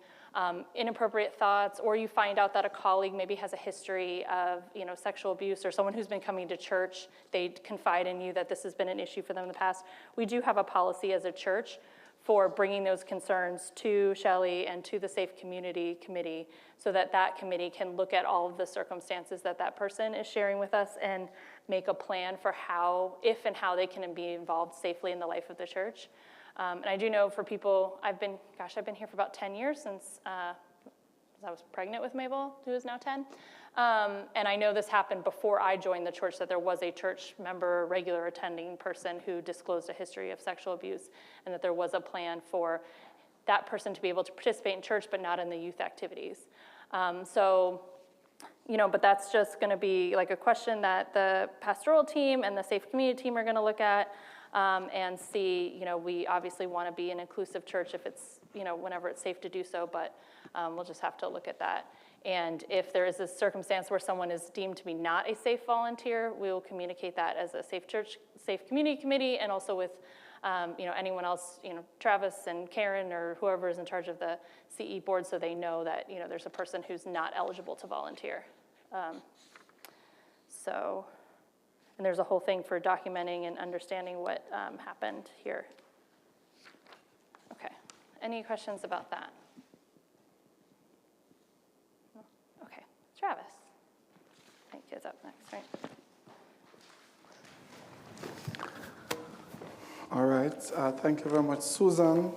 inappropriate thoughts, or you find out that a colleague maybe has a history of sexual abuse, or someone who's been coming to church, they confide in you that this has been an issue for them in the past, we do have a policy as a church for bringing those concerns to Shelley and to the Safe Community Committee, so that that committee can look at all of the circumstances that that person is sharing with us and make a plan for how, if and how they can be involved safely in the life of the church. And I do know for people, I've been here for about 10 years since I was pregnant with Mabel, who is now 10. And I know this happened before I joined the church, that there was a church member, regular attending person who disclosed a history of sexual abuse, and that there was a plan for that person to be able to participate in church, but not in the youth activities. But that's just gonna be like a question that the pastoral team and the Safe Community team are gonna look at and see, we obviously wanna be an inclusive church if it's, whenever it's safe to do so, but we'll just have to look at that. And if there is a circumstance where someone is deemed to be not a safe volunteer, we will communicate that as a Safe Church, Safe Community Committee, and also with anyone else, Travis and Karen or whoever is in charge of the CE board, so they know that, there's a person who's not eligible to volunteer. And there's a whole thing for documenting and understanding what happened here. Okay, any questions about that? Okay, Travis. I think he's up next, right? all right, thank you very much, Susan.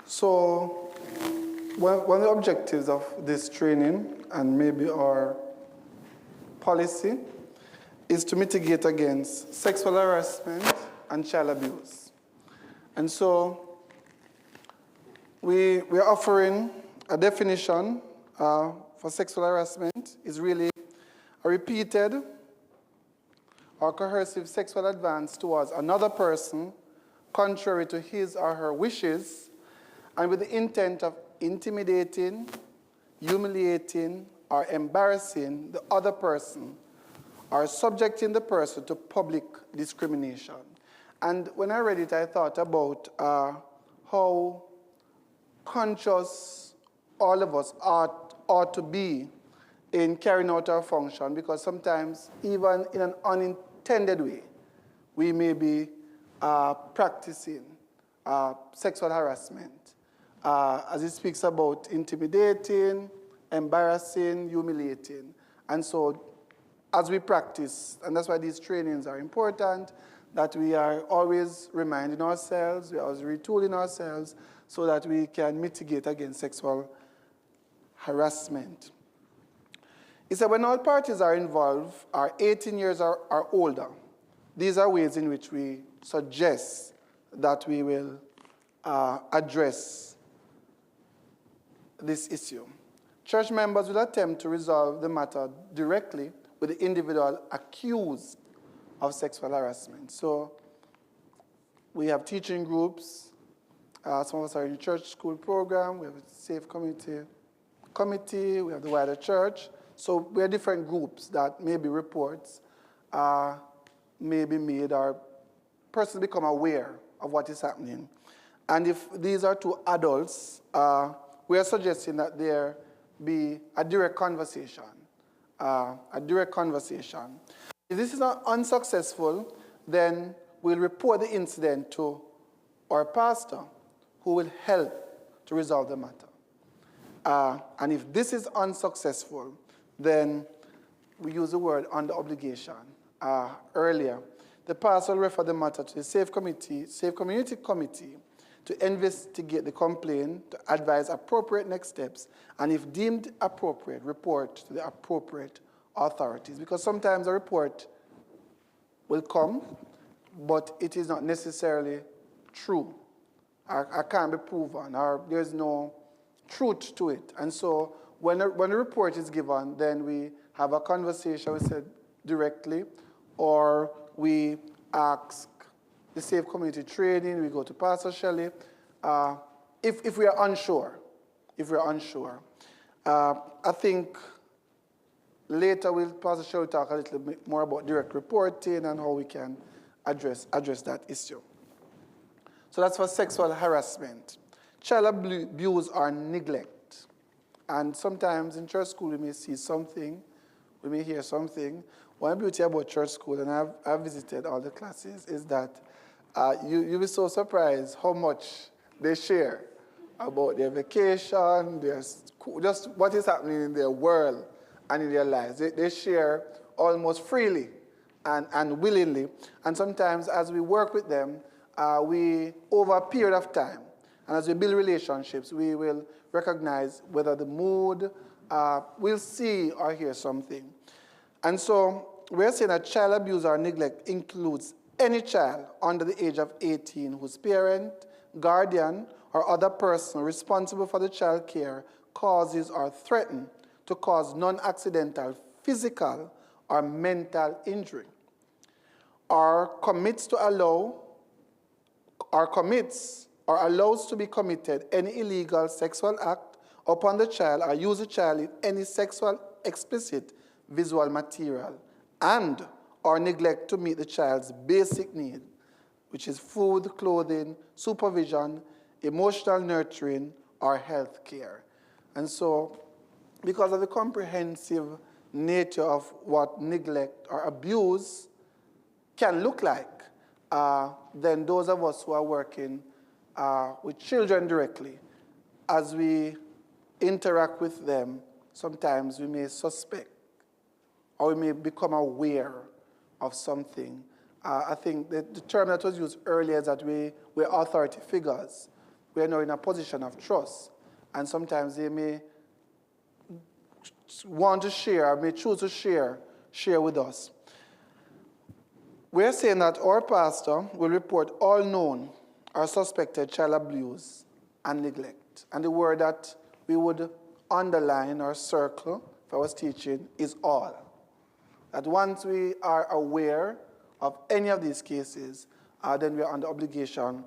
So one of the objectives of this training and maybe our policy is to mitigate against sexual harassment and child abuse. And so we are offering a definition for sexual harassment is really a repeated or coercive sexual advance towards another person contrary to his or her wishes and with the intent of intimidating, humiliating, or embarrassing the other person or subjecting the person to public discrimination. And when I read it, I thought about how conscious all of us ought ought to be in carrying out our function, because sometimes, even in an unintended way, we may be practicing sexual harassment, as it speaks about intimidating, embarrassing, humiliating. And so, as we practice, and that's why these trainings are important, that we are always reminding ourselves, we are always retooling ourselves, so that we can mitigate against sexual harassment. He said when all parties are involved, are 18 years or older, these are ways in which we suggest that we will address this issue. Church members will attempt to resolve the matter directly with the individual accused of sexual harassment. So we have teaching groups. Some of us are in the church school program. We have a safe committee. We have the wider church. So we have different groups that maybe reports may be made, or persons become aware of what is happening. And if these are two adults, we are suggesting that there be a direct conversation. If this is not unsuccessful, then we'll report the incident to our pastor, who will help to resolve the matter. And if this is unsuccessful, then we use the word under obligation. Earlier, the pastor will refer the matter to the Safe Community Committee to investigate the complaint, to advise appropriate next steps, and if deemed appropriate, report to the appropriate authorities. Because sometimes a report will come, but it is not necessarily true. Or can't be proven, or there's no truth to it. And so when a report is given, then we have a conversation, we said directly, or we ask the Safe Community Training, we go to Pastor Shelley, if we are unsure. I think later Pastor Shelley will talk a little bit more about direct reporting and how we can address that issue. So that's for sexual harassment. Child abuse or neglect. And sometimes in church school we may see something, we may hear something. One beauty about church school, and I've visited all the classes, is that you'll be so surprised how much they share about their vacation, just what is happening in their world and in their lives. They share almost freely and willingly. And sometimes as we work with them, we, over a period of time, and as we build relationships, we will recognize whether the mood, we'll see or hear something. And so we're saying that child abuse or neglect includes any child under the age of 18 whose parent, guardian, or other person responsible for the child care causes or threatens to cause non-accidental physical or mental injury, or commits or allows to be committed any illegal sexual act upon the child or use the child in any sexual explicit visual material, and or neglect to meet the child's basic need, which is food, clothing, supervision, emotional nurturing, or health care. And so, because of the comprehensive nature of what neglect or abuse can look like, then those of us who are working with children directly, as we interact with them, sometimes we may suspect or we may become aware of something. I think that the term that was used earlier is that we're authority figures. We are now in a position of trust, and sometimes they may want to share, may choose to share with us. We're saying that our pastor will report all known or suspected child abuse and neglect. And the word that we would underline or circle if I was teaching is all. That once we are aware of any of these cases, then we are under obligation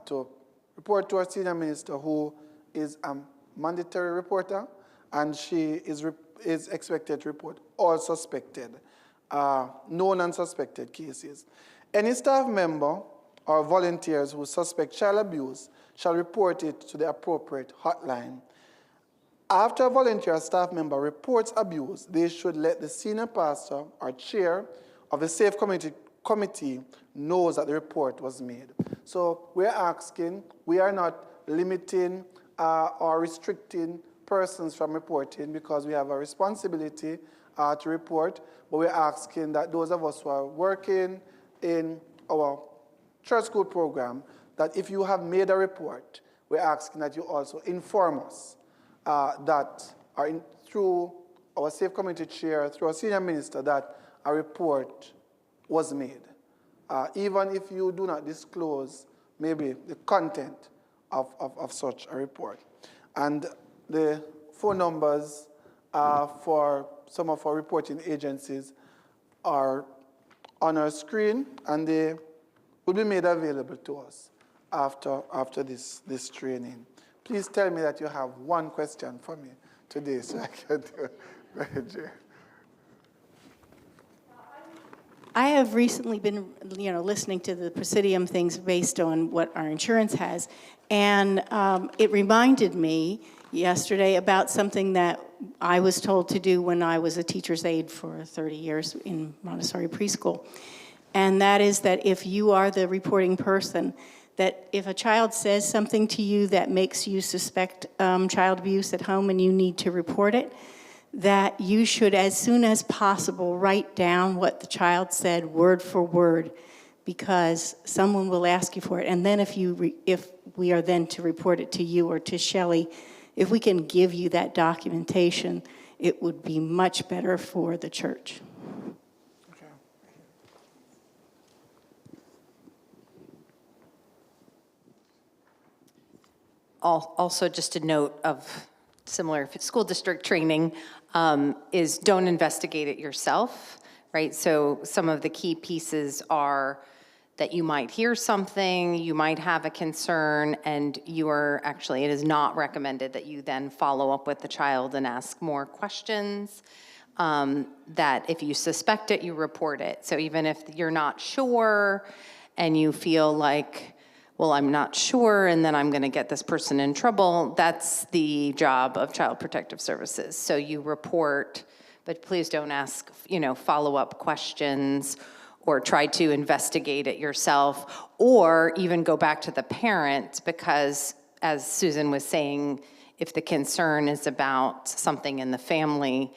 to report to our senior minister, who is a mandatory reporter, and she is expected to report all suspected, known and suspected cases. Any staff member or volunteers who suspect child abuse shall report it to the appropriate hotline. After a volunteer or staff member reports abuse, they should let the senior pastor or chair of the Safe Committee knows that the report was made. So we're asking, we are not limiting or restricting persons from reporting because we have a responsibility to report, but we're asking that those of us who are working in our church school program, that if you have made a report, we're asking that you also inform us through our Safe Community Chair, through our senior minister, that a report was made. Even if you do not disclose maybe the content of such a report. And the phone numbers for some of our reporting agencies are on our screen, and they will be made available to us after this training. Please tell me that you have one question for me today so I can do it. I have recently been, listening to the Presidium things based on what our insurance has, and it reminded me yesterday about something that I was told to do when I was a teacher's aide for 30 years in Montessori preschool, and that is that if you are the reporting person, that if a child says something to you that makes you suspect child abuse at home and you need to report it, that you should, as soon as possible, write down what the child said word for word, because someone will ask you for it. And then if we are then to report it to you or to Shelley, if we can give you that documentation, it would be much better for the church. Also, just a note of similar school district training is don't investigate it yourself, right? So some of the key pieces are that you might hear something, you might have a concern, and it is not recommended that you then follow up with the child and ask more questions. That if you suspect it, you report it. So even if you're not sure and you feel like, well, I'm not sure, and then I'm going to get this person in trouble, that's the job of Child Protective Services. So you report, but please don't ask, follow-up questions or try to investigate it yourself, or even go back to the parent, because as Susan was saying, if the concern is about something in the family,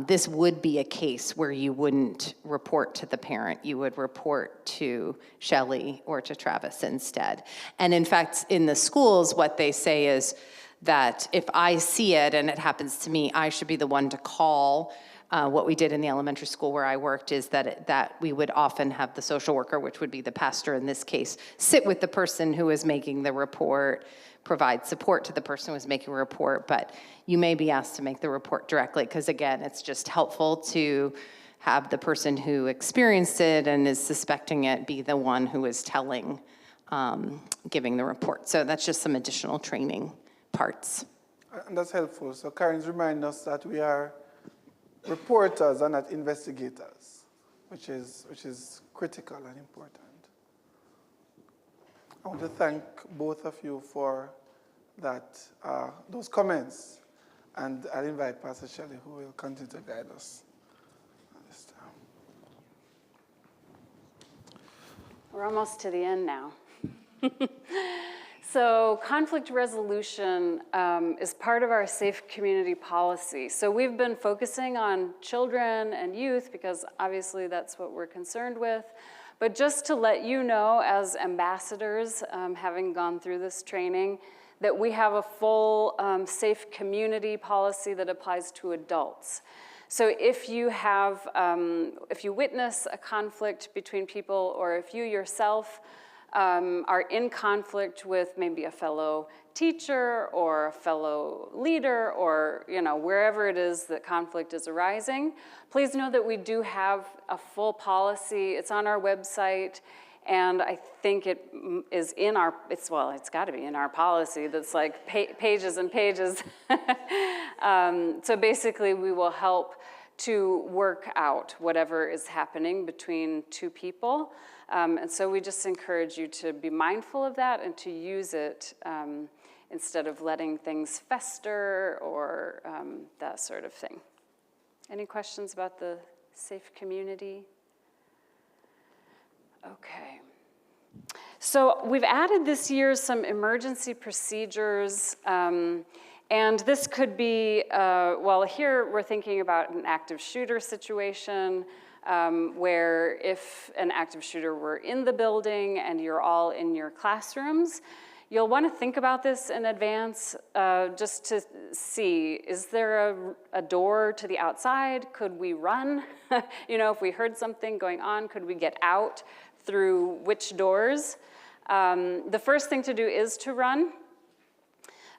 this would be a case where you wouldn't report to the parent. You would report to Shelley or to Travis instead. And in fact, in the schools, what they say is that if I see it and it happens to me, I should be the one to call. What we did in the elementary school where I worked is that we would often have the social worker, which would be the pastor in this case, sit with the person who is making the report, provide support to the person who is making a report, but you may be asked to make the report directly, because again, it's just helpful to have the person who experienced it and is suspecting it be the one who is giving the report. So that's just some additional training parts. And that's helpful. So Karen's reminding us that we are reporters and not investigators, which is critical and important. I want to thank both of you for those comments, and I'll invite Pastor Shelley, who will continue to guide us at this time. We're almost to the end now. So conflict resolution is part of our safe community policy. So we've been focusing on children and youth because obviously that's what we're concerned with. But just to let you know, as ambassadors, having gone through this training, that we have a full safe community policy that applies to adults. So if you witness a conflict between people, or if you yourself are in conflict with maybe a fellow teacher or a fellow leader, or wherever it is that conflict is arising, please know that we do have a full policy. It's on our website, and I think it is in it's got to be in our policy that's like pages and pages. So basically we will help to work out whatever is happening between two people. And so we just encourage you to be mindful of that and to use it instead of letting things fester or that sort of thing. Any questions about the safe community? Okay. So we've added this year some emergency procedures, and this could be, well, here we're thinking about an active shooter situation, where if an active shooter were in the building and you're all in your classrooms, you'll want to think about this in advance, just to see, is there a door to the outside? Could we run? You know, if we heard something going on, could we get out through which doors? The first thing to do is to run.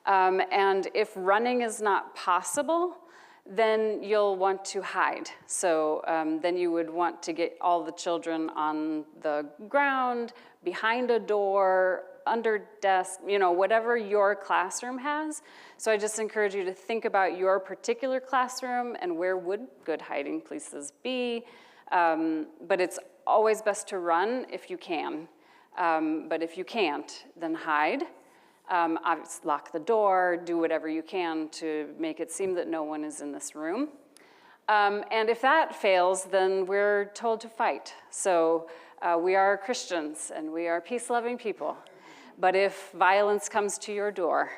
And if running is not possible, then you'll want to hide. So then you would want to get all the children on the ground, behind a door, under desk, you know, whatever your classroom has. So I just encourage you to think about your particular classroom and where would good hiding places be. But it's always best to run if you can. But if you can't, then hide. Obviously lock the door, do whatever you can to make it seem that no one is in this room. And if that fails, then we're told to fight. So we are Christians and we are peace-loving people. But if violence comes to your door,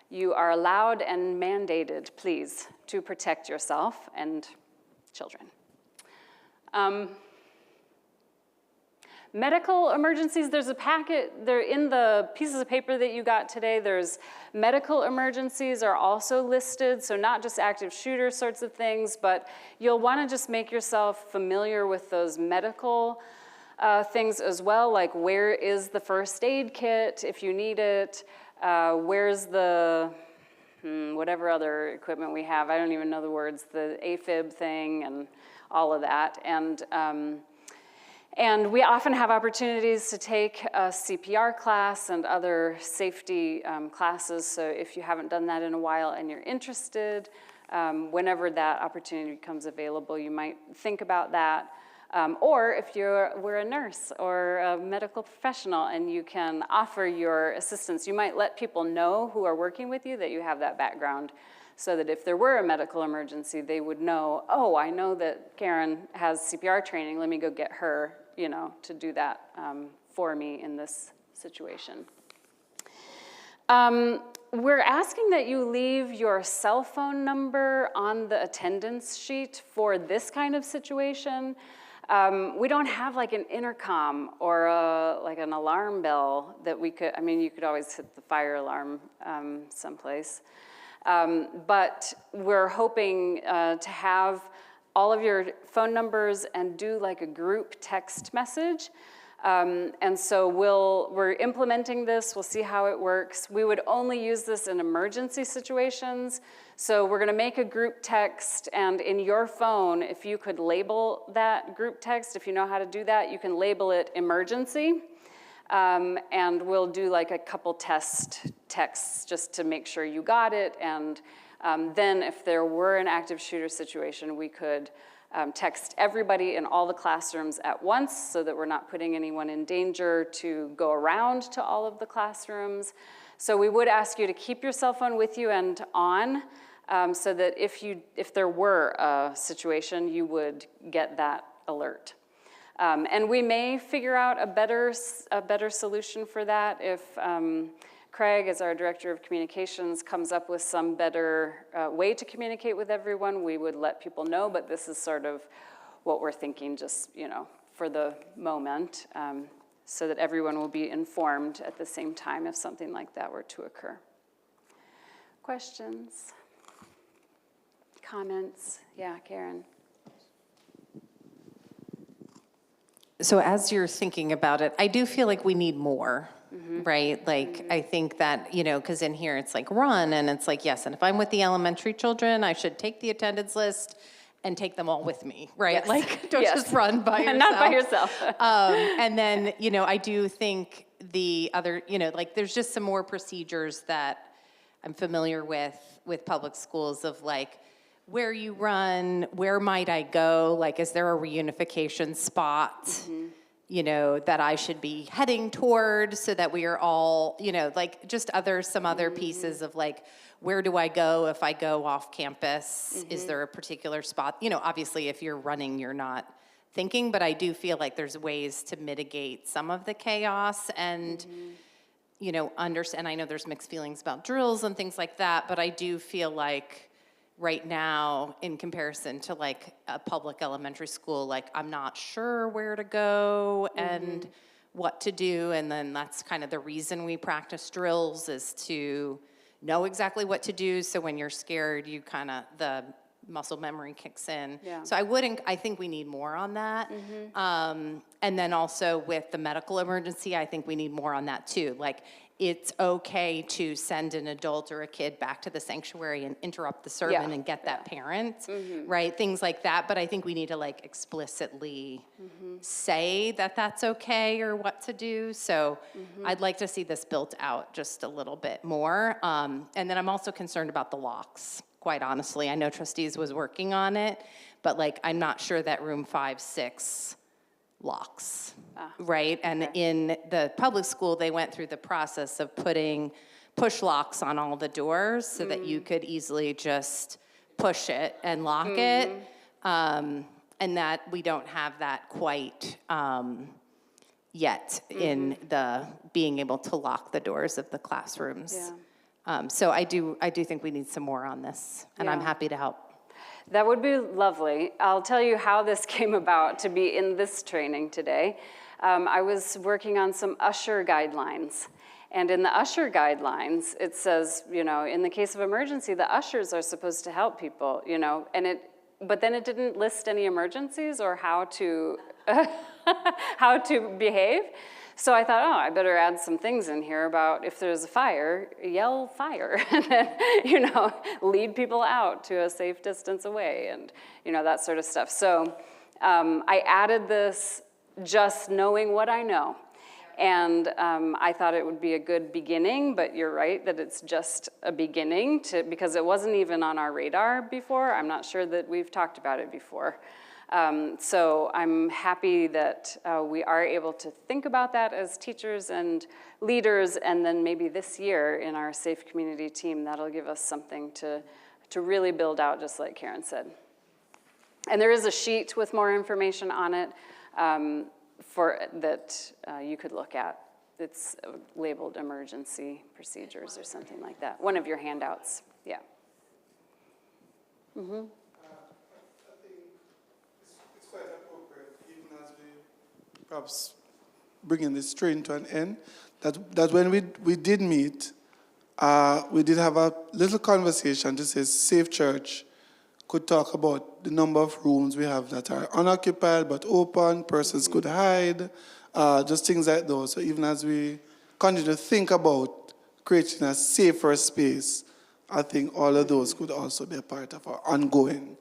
you are allowed and mandated, please, to protect yourself and children. Medical emergencies, there's a packet, there in the pieces of paper that you got today, there's medical emergencies are also listed, so not just active shooter sorts of things, but you'll want to just make yourself familiar with those medical things as well, like where is the first aid kit if you need it, where's the, whatever other equipment we have, I don't even know the words, the AFib thing and all of that. And we often have opportunities to take a CPR class and other safety classes, so if you haven't done that in a while and you're interested, whenever that opportunity becomes available, you might think about that. Or if we're a nurse or a medical professional and you can offer your assistance, you might let people know who are working with you that you have that background, so that if there were a medical emergency, they would know, oh, I know that Karen has CPR training, let me go get her, you know, to do that for me in this situation. We're asking that you leave your cell phone number on the attendance sheet for this kind of situation. We don't have like an intercom or like an alarm bell that we could, I mean, you could always hit the fire alarm someplace. But we're hoping to have all of your phone numbers and do like a group text message. And so we're implementing this, we'll see how it works. We would only use this in emergency situations. So we're gonna make a group text, and in your phone, if you could label that group text, if you know how to do that, you can label it emergency. And we'll do like a couple test texts just to make sure you got it. And then if there were an active shooter situation, we could text everybody in all the classrooms at once so that we're not putting anyone in danger to go around to all of the classrooms. So we would ask you to keep your cell phone with you and on, so that if there were a situation, you would get that alert. And we may figure out a better solution for that if Craig, as our Director of Communications, comes up with some better way to communicate with everyone. We would let people know, but this is sort of what we're thinking, just, you know, for the moment, so that everyone will be informed at the same time if something like that were to occur. Questions? Comments? Yeah, Karen. So as you're thinking about it, I do feel like we need more, right? Like, I think that, you know, because in here it's like run, and it's like, yes, and if I'm with the elementary children, I should take the attendance list and take them all with me, right? Yes. Like, don't Yes. just run by yourself. Not by yourself. And then, you know, I do think the other, you know, like there's just some more procedures that I'm familiar with public schools of like, where you run, where might I go? Like, is there a reunification spot? that I should be heading toward so that we are all, like just some other pieces of like, where do I go if I go off campus? Is there a particular spot? Obviously if you're running, you're not thinking, but I do feel like there's ways to mitigate some of the chaos and, understand. I know there's mixed feelings about drills and things like that, but I do feel like right now, in comparison to like a public elementary school, like I'm not sure where to go and what to do. And then that's kind of the reason we practice drills, is to know exactly what to do. So when you're scared, you the muscle memory kicks in. Yeah. So I think we need more on that. And then also with the medical emergency, I think we need more on that too. Like, it's okay to send an adult or a kid back to the sanctuary and interrupt the sermon and get that parent, right? Things like that. But I think we need to like explicitly say that that's okay or what to do. So I'd like to see this built out just a little bit more. And then I'm also concerned about the locks, quite honestly. I know trustees was working on it, but like I'm not sure that room 5, 6 locks, right? And in the public school, they went through the process of putting push locks on all the doors so that you could easily just push it and lock it. And that we don't have that quite yet in the being able to lock the doors of the classrooms. So I do think we need some more on this, and I'm happy to help. That would be lovely. I'll tell you how this came about to be in this training today. I was working on some Usher guidelines. And in the Usher guidelines, it says, in the case of emergency, the ushers are supposed to help people, but then it didn't list any emergencies or how to, how to behave. So I thought, I better add some things in here about if there's a fire, yell fire, and then, lead people out to a safe distance away, and, that sort of stuff. So I added this just knowing what I know. And I thought it would be a good beginning, but you're right that it's just a beginning because it wasn't even on our radar before. I'm not sure that we've talked about it before. So I'm happy that we are able to think about that as teachers and leaders, and then maybe this year in our Safe Community team, that'll give us something to really build out, just like Karen said. And there is a sheet with more information on it that you could look at. It's labeled emergency procedures or something like that. One of your handouts, yeah. Quite appropriate, even as we perhaps bringing this training to an end, that when we did meet, we did have a little conversation to say Safe Church could talk about the number of rooms we have that are unoccupied but open, persons could hide, just things like those. So even as we continue to think about creating a safer space, I think all of those could also be a part of our ongoing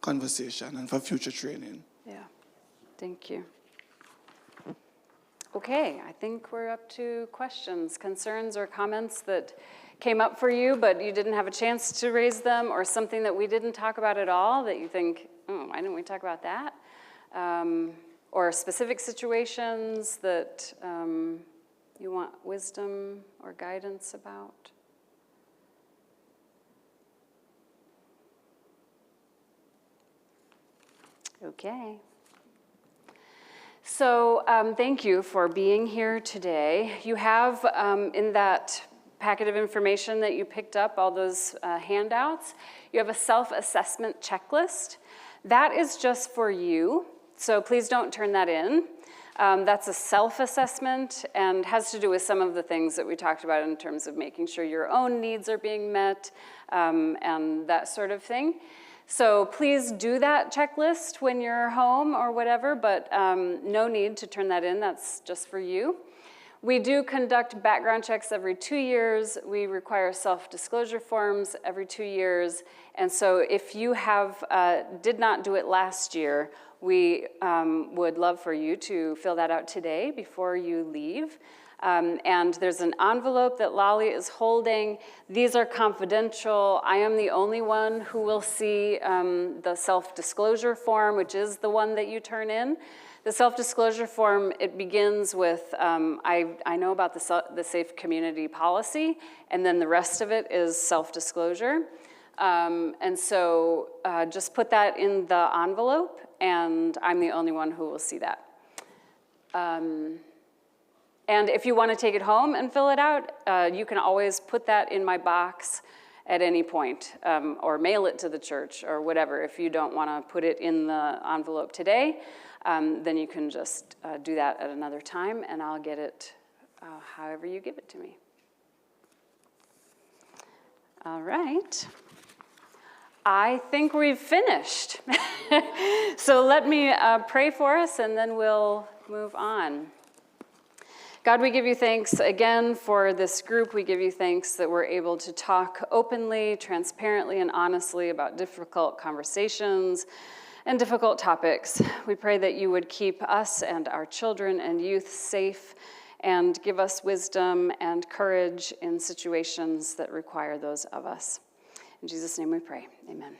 conversation and for future training. Yeah, thank you. Okay, I think we're up to questions, concerns, or comments that came up for you, but you didn't have a chance to raise them, or something that we didn't talk about at all that you think, why didn't we talk about that? Or specific situations that you want wisdom or guidance about? Okay. So thank you for being here today. You have in that packet of information that you picked up, all those handouts, you have a self-assessment checklist. That is just for you, so please don't turn that in. That's a self-assessment and has to do with some of the things that we talked about in terms of making sure your own needs are being met and that sort of thing. So please do that checklist when you're home or whatever, but no need to turn that in. That's just for you. We do conduct background checks every 2 years. We require self-disclosure forms every 2 years. And so if you did not do it last year, we would love for you to fill that out today before you leave. And there's an envelope that Lolly is holding. These are confidential. I am the only one who will see the self-disclosure form, which is the one that you turn in. The self-disclosure form, it begins with, I know about the Safe Community Policy, and then the rest of it is self-disclosure. And so just put that in the envelope, and I'm the only one who will see that. And if you want to take it home and fill it out, you can always put that in my box at any point, or mail it to the church or whatever. If you don't want to put it in the envelope today, then you can just do that at another time, and I'll get it however you give it to me. All right. I think we've finished. So let me pray for us, and then we'll move on. God, we give you thanks again for this group. We give you thanks that we're able to talk openly, transparently, and honestly about difficult conversations and difficult topics. We pray that you would keep us and our children and youth safe and give us wisdom and courage in situations that require those of us. In Jesus' name we pray, amen.